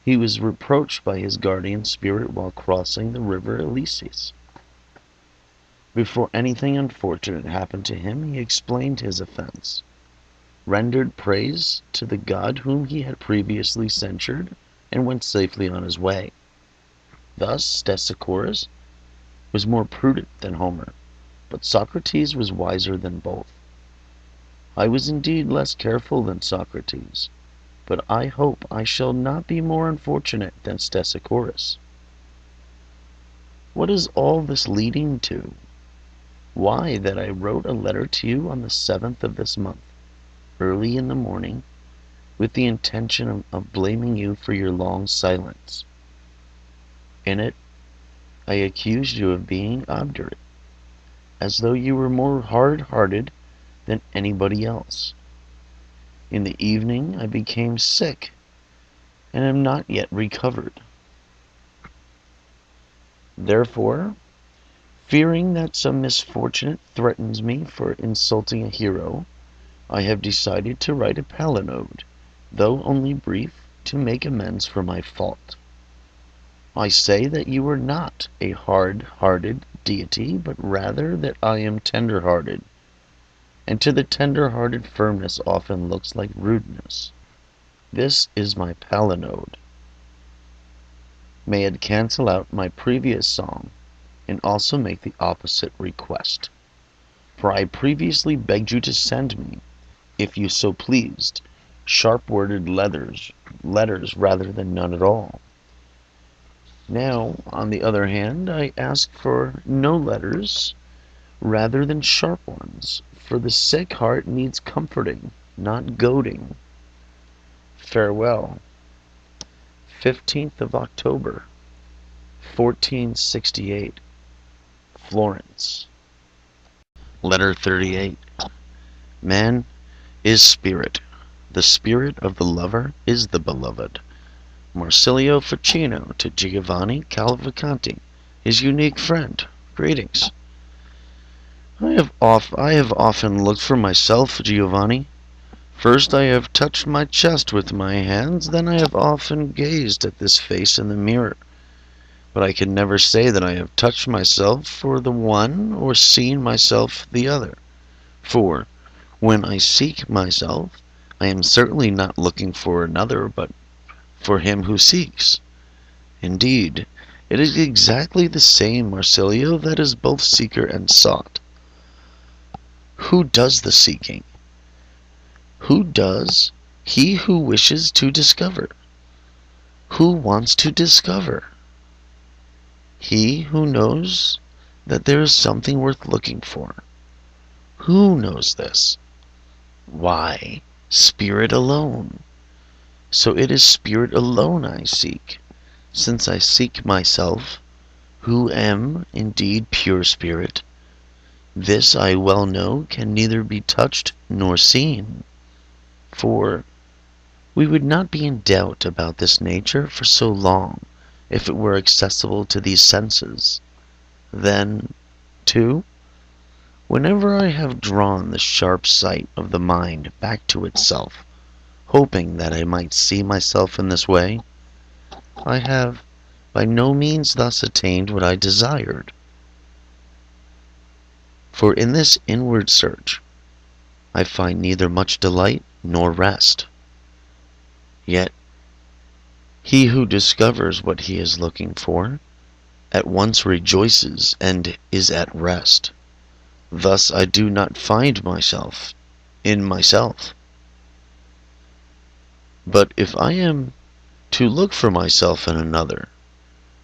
he was reproached by his guardian spirit while crossing the river Elysis. Before anything unfortunate happened to him, he explained his offense, rendered praise to the god whom he had previously censured, and went safely on his way. Thus Stesichorus was more prudent than Homer, but Socrates was wiser than both. I was indeed less careful than Socrates, but I hope I shall not be more unfortunate than Stesichorus. What is all this leading to? Why, that I wrote a letter to you on the 7th of this month, early in the morning, with the intention of blaming you for your long silence. In it, I accused you of being obdurate, as though you were more hard-hearted than anybody else. In the evening I became sick, and am not yet recovered. Therefore, fearing that some misfortune threatens me for insulting a hero, I have decided to write a palinode, though only brief, to make amends for my fault. I say that you are not a hard-hearted deity, but rather that I am tender-hearted, and to the tender-hearted firmness often looks like rudeness. This is my palinode. May it cancel out my previous song, and also make the opposite request. For I previously begged you to send me, if you so pleased, sharp-worded letters rather than none at all. Now, on the other hand, I ask for no letters rather than sharp ones, for the sick heart needs comforting, not goading. Farewell. 15th of October, 1468, Florence. Letter 38. Man is spirit. The spirit of the lover is the beloved. Marsilio Ficino to Giovanni Cavalcanti, his unique friend. Greetings. I have often looked for myself, Giovanni. First I have touched my chest with my hands, then I have often gazed at this face in the mirror. But I can never say that I have touched myself for the one or seen myself the other. For, when I seek myself, I am certainly not looking for another, but for him who seeks. Indeed, it is exactly the same, Marsilio, that is both seeker and sought. Who does the seeking? Who does? He who wishes to discover. Who wants to discover? He who knows that there is something worth looking for. Who knows this? Why, spirit alone. So it is spirit alone I seek, since I seek myself, who am indeed pure spirit. This I well know can neither be touched nor seen. For we would not be in doubt about this nature for so long, if it were accessible to these senses. Then, too, whenever I have drawn the sharp sight of the mind back to itself, hoping that I might see myself in this way, I have by no means thus attained what I desired. For in this inward search, I find neither much delight nor rest. Yet, he who discovers what he is looking for at once rejoices and is at rest. Thus I do not find myself in myself. But if I am to look for myself in another,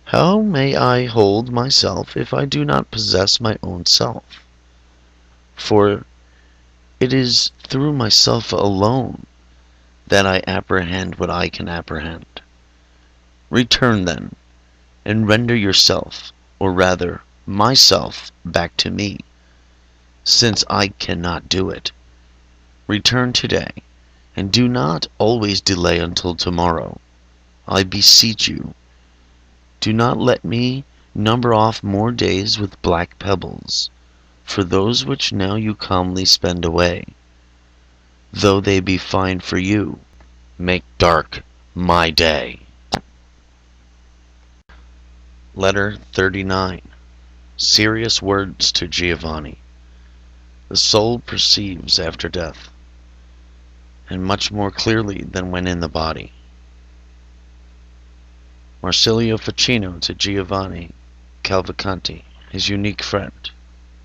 how may I hold myself if I do not possess my own self? For it is through myself alone that I apprehend what I can apprehend. Return then, and render yourself, or rather myself, back to me, since I cannot do it. Return today, and do not always delay until tomorrow. I beseech you, do not let me number off more days with black pebbles, for those which now you calmly spend away, though they be fine for you, make dark my day. Letter 39. Serious words to Giovanni. The soul perceives after death, and much more clearly than when in the body. Marsilio Ficino to Giovanni Cavalcanti, his unique friend.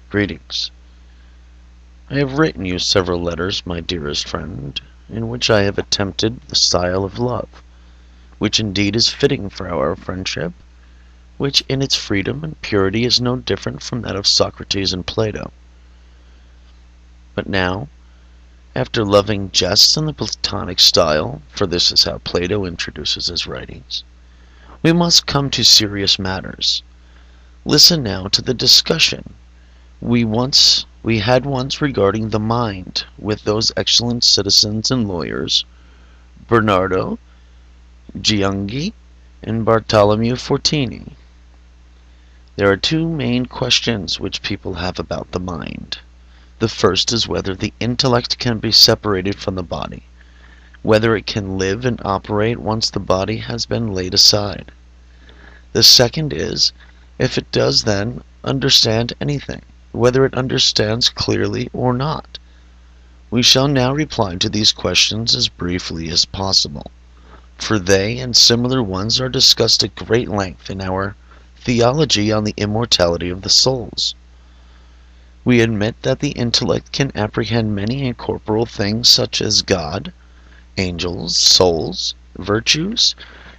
Greetings. I have written you several letters, my dearest friend, in which I have attempted the style of love, which indeed is fitting for our friendship, which in its freedom and purity is no different from that of Socrates and Plato. But now, after loving jests in the Platonic style, for this is how Plato introduces his writings, we must come to serious matters. Listen now to the discussion we had once regarding the mind with those excellent citizens and lawyers, Bernado, Giunghi, and Bartolomeo Fortini. There are two main questions which people have about the mind. The first is whether the intellect can be separated from the body, whether it can live and operate once the body has been laid aside. The second is, if it does then understand anything, whether it understands clearly or not. We shall now reply to these questions as briefly as possible, for they and similar ones are discussed at great length in our Theology on the Immortality of the Souls. We admit that the intellect can apprehend many incorporeal things such as God, angels, souls, virtues,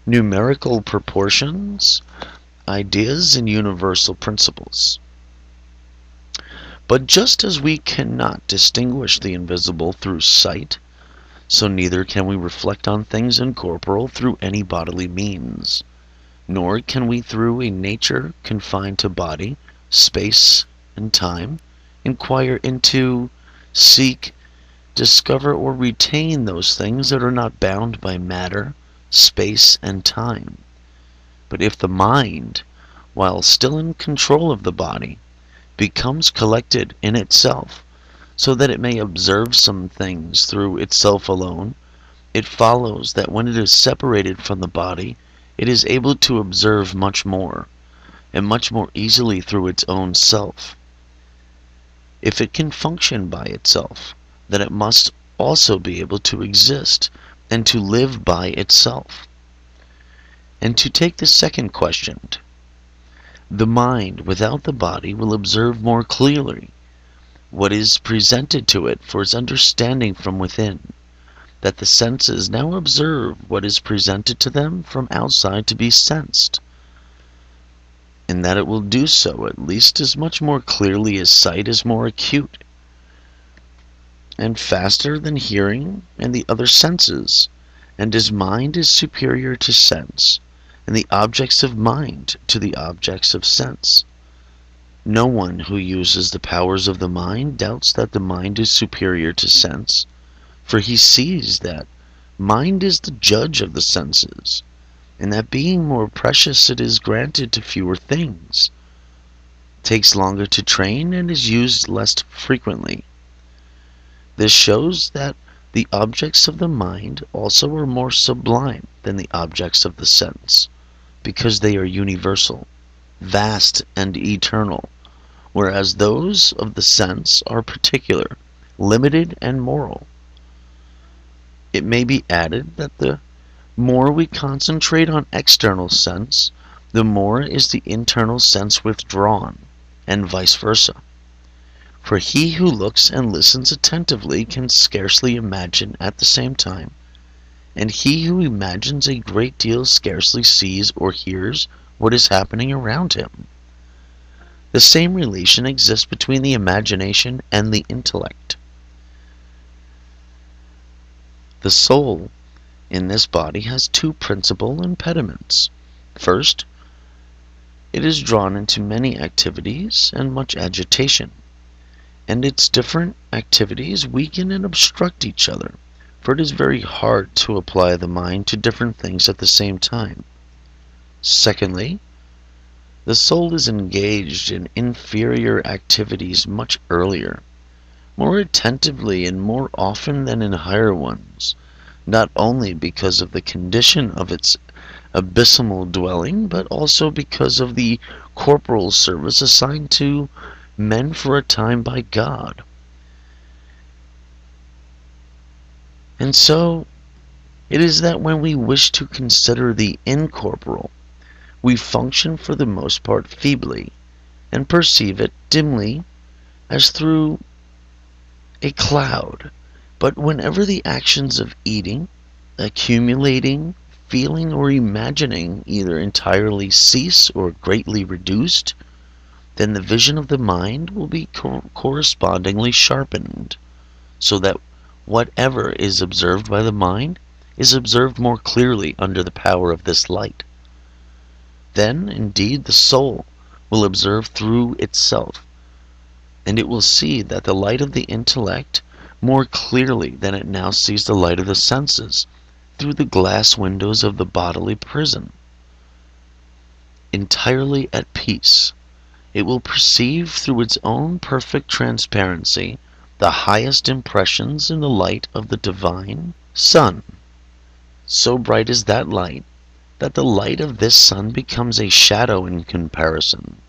numerical proportions, ideas, and universal principles. But just as we cannot distinguish the invisible through sight, so neither can we reflect on things incorporeal through any bodily means, nor can we through a nature confined to body, space, and time, inquire into, seek, discover, or retain those things that are not bound by matter, space, and time. But if the mind, while still in control of the body, becomes collected in itself, so that it may observe some things through itself alone, it follows that when it is separated from the body, it is able to observe much more, and much more easily through its own self. If it can function by itself, then it must also be able to exist and to live by itself. And to take the second question, the mind without the body will observe more clearly what is presented to it for its understanding from within, that the senses now observe what is presented to them from outside to be sensed, and that it will do so at least as much more clearly as sight is more acute, and faster than hearing and the other senses, and as mind is superior to sense, and the objects of mind to the objects of sense. No one who uses the powers of the mind doubts that the mind is superior to sense, for he sees that mind is the judge of the senses, and that being more precious it is granted to fewer things, takes longer to train, and is used less frequently. This shows that the objects of the mind also are more sublime than the objects of the sense, because they are universal, vast, and eternal, whereas those of the sense are particular, limited, and moral. It may be added that the more we concentrate on external sense, the more is the internal sense withdrawn, and vice versa. For he who looks and listens attentively can scarcely imagine at the same time, and he who imagines a great deal scarcely sees or hears what is happening around him. The same relation exists between the imagination and the intellect. The soul in this body has two principal impediments. First, it is drawn into many activities and much agitation, and its different activities weaken and obstruct each other, for it is very hard to apply the mind to different things at the same time. Secondly, the soul is engaged in inferior activities much earlier, more attentively and more often than in higher ones, not only because of the condition of its abysmal dwelling, but also because of the corporal service assigned to men for a time by God. And so it is that when we wish to consider the incorporeal, we function for the most part feebly, and perceive it dimly as through a cloud. But whenever the actions of eating, accumulating, feeling, or imagining either entirely cease or greatly reduced, then the vision of the mind will be correspondingly sharpened, so that whatever is observed by the mind is observed more clearly under the power of this light. Then, indeed, the soul will observe through itself, and it will see that the light of the intellect more clearly than it now sees the light of the senses through the glass windows of the bodily prison. Entirely at peace, it will perceive through its own perfect transparency the highest impressions in the light of the divine sun. So bright is that light that the light of this sun becomes a shadow in comparison,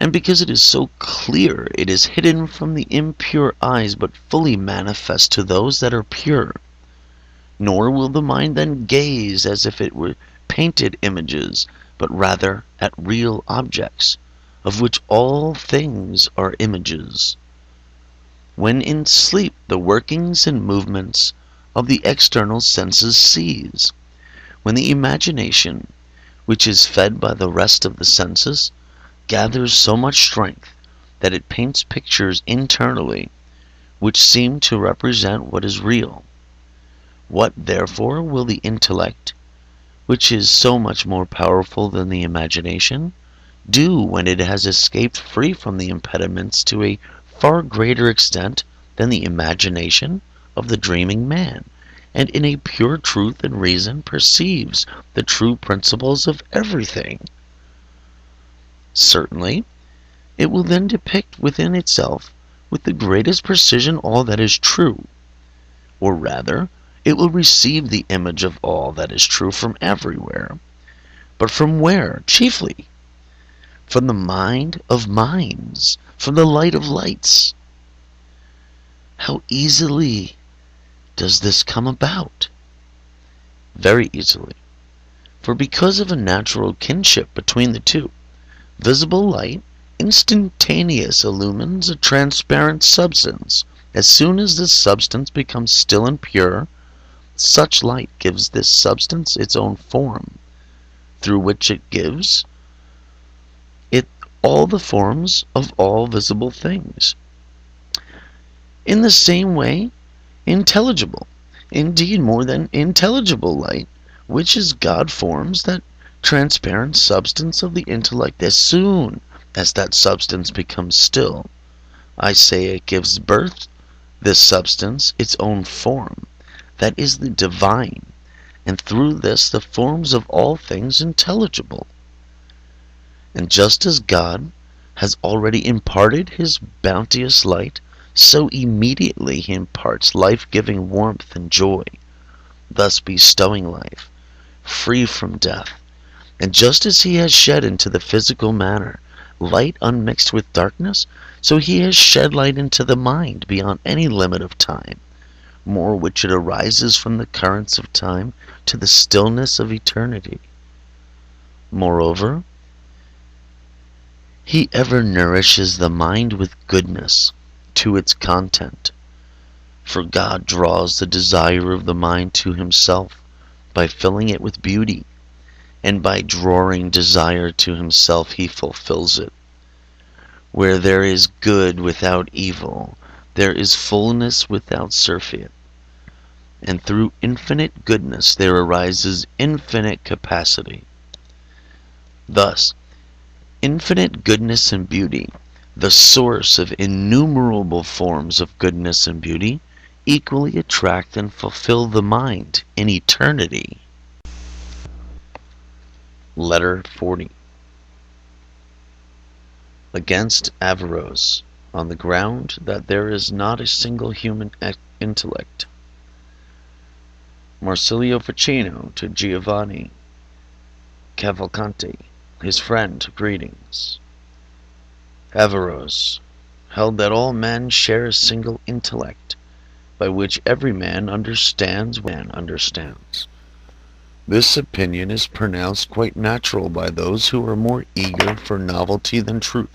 and because it is so clear, it is hidden from the impure eyes, but fully manifest to those that are pure. Nor will the mind then gaze as if it were painted images, but rather at real objects, of which all things are images. When in sleep the workings and movements of the external senses cease, when the imagination, which is fed by the rest of the senses, gathers so much strength that it paints pictures internally which seem to represent what is real. What, therefore, will the intellect, which is so much more powerful than the imagination, do when it has escaped free from the impediments to a far greater extent than the imagination of the dreaming man, and in a pure truth and reason perceives the true principles of everything? Certainly, it will then depict within itself with the greatest precision all that is true, or rather, it will receive the image of all that is true from everywhere. But from where, chiefly? From the mind of minds, from the light of lights. How easily does this come about? Very easily. For because of a natural kinship between the two, visible light instantaneous illumines a transparent substance. As soon as this substance becomes still and pure, such light gives this substance its own form, through which it gives it all the forms of all visible things. In the same way, intelligible, indeed more than intelligible light, which is God, forms that transparent substance of the intellect as soon as that substance becomes still. I say it gives birth, this substance, its own form, that is the divine, and through this the forms of all things intelligible. And just as God has already imparted his bounteous light, so immediately he imparts life-giving warmth and joy, thus bestowing life, free from death. And just as he has shed into the physical matter light unmixed with darkness, so he has shed light into the mind beyond any limit of time, more which it arises from the currents of time to the stillness of eternity. Moreover, he ever nourishes the mind with goodness to its content, for God draws the desire of the mind to himself by filling it with beauty, and by drawing desire to himself he fulfills it. Where there is good without evil, there is fullness without surfeit, and through infinite goodness there arises infinite capacity. Thus, infinite goodness and beauty, the source of innumerable forms of goodness and beauty, equally attract and fulfill the mind in eternity. Letter 40. Against Averroes, on the ground that there is not a single human intellect. Marsilio Ficino to Giovanni Cavalcanti, his friend, greetings. Averroes held that all men share a single intellect, by which every man understands what man understands. This opinion is pronounced quite natural by those who are more eager for novelty than truth.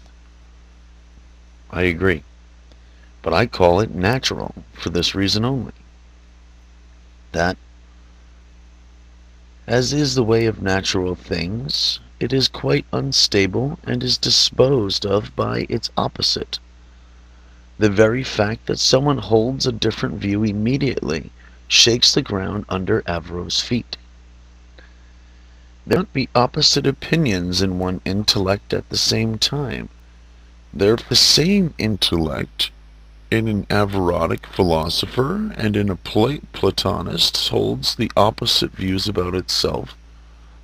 I agree, but I call it natural for this reason only, that, as is the way of natural things, it is quite unstable and is disposed of by its opposite. The very fact that someone holds a different view immediately shakes the ground under Averroes' feet. There cannot be opposite opinions in one intellect at the same time. There the same intellect in an Averrotic philosopher and in a Platonist holds the opposite views about itself,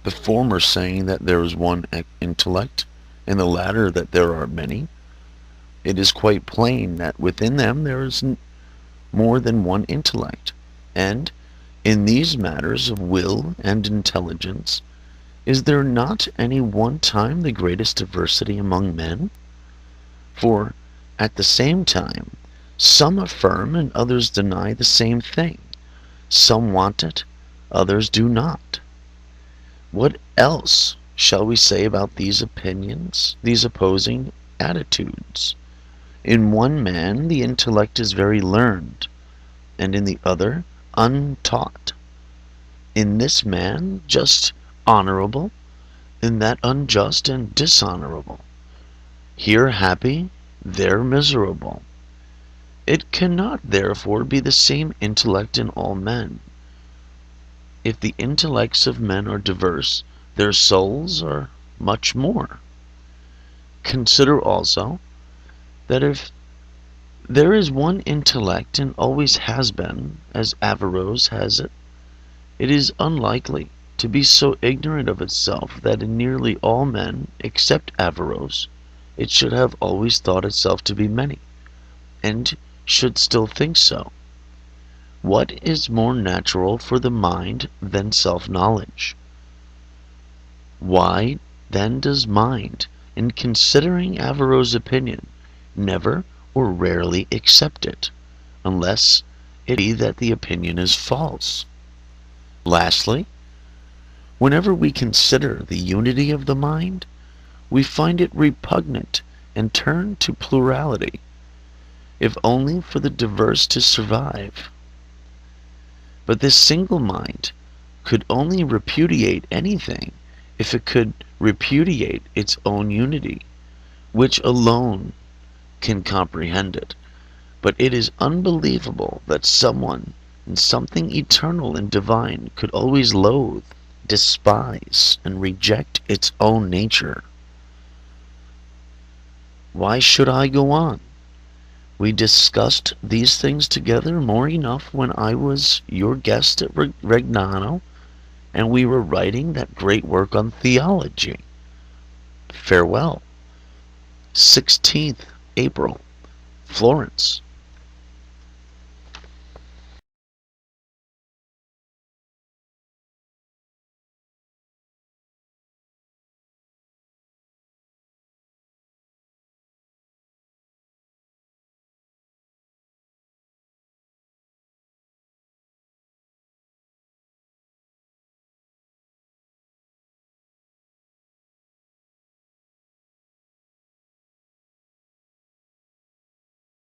the former saying that there is one intellect, and the latter that there are many. It is quite plain that within them there is more than one intellect, and in these matters of will and intelligence, is there not any one time the greatest diversity among men? For, at the same time, some affirm and others deny the same thing. Some want it, others do not. What else shall we say about these opinions, these opposing attitudes? In one man the intellect is very learned, and in the other untaught. In this man just honorable, in that unjust and dishonorable. Here happy, there miserable. It cannot therefore be the same intellect in all men. If the intellects of men are diverse, their souls are much more. Consider also that if there is one intellect and always has been, as Averroes has it, it is unlikely to be so ignorant of itself that in nearly all men, except Averroes, it should have always thought itself to be many, and should still think so. What is more natural for the mind than self-knowledge? Why then does mind, in considering Averroes' opinion, never or rarely accept it, unless it be that the opinion is false? Lastly, whenever we consider the unity of the mind, we find it repugnant and turn to plurality, if only for the diverse to survive. But this single mind could only repudiate anything if it could repudiate its own unity, which alone can comprehend it. But it is unbelievable that someone and something eternal and divine could always loathe, despise, and reject its own nature. Why should I go on? We discussed these things together more enough when I was your guest at Regnano and we were writing that great work on theology. Farewell. 16th April, Florence.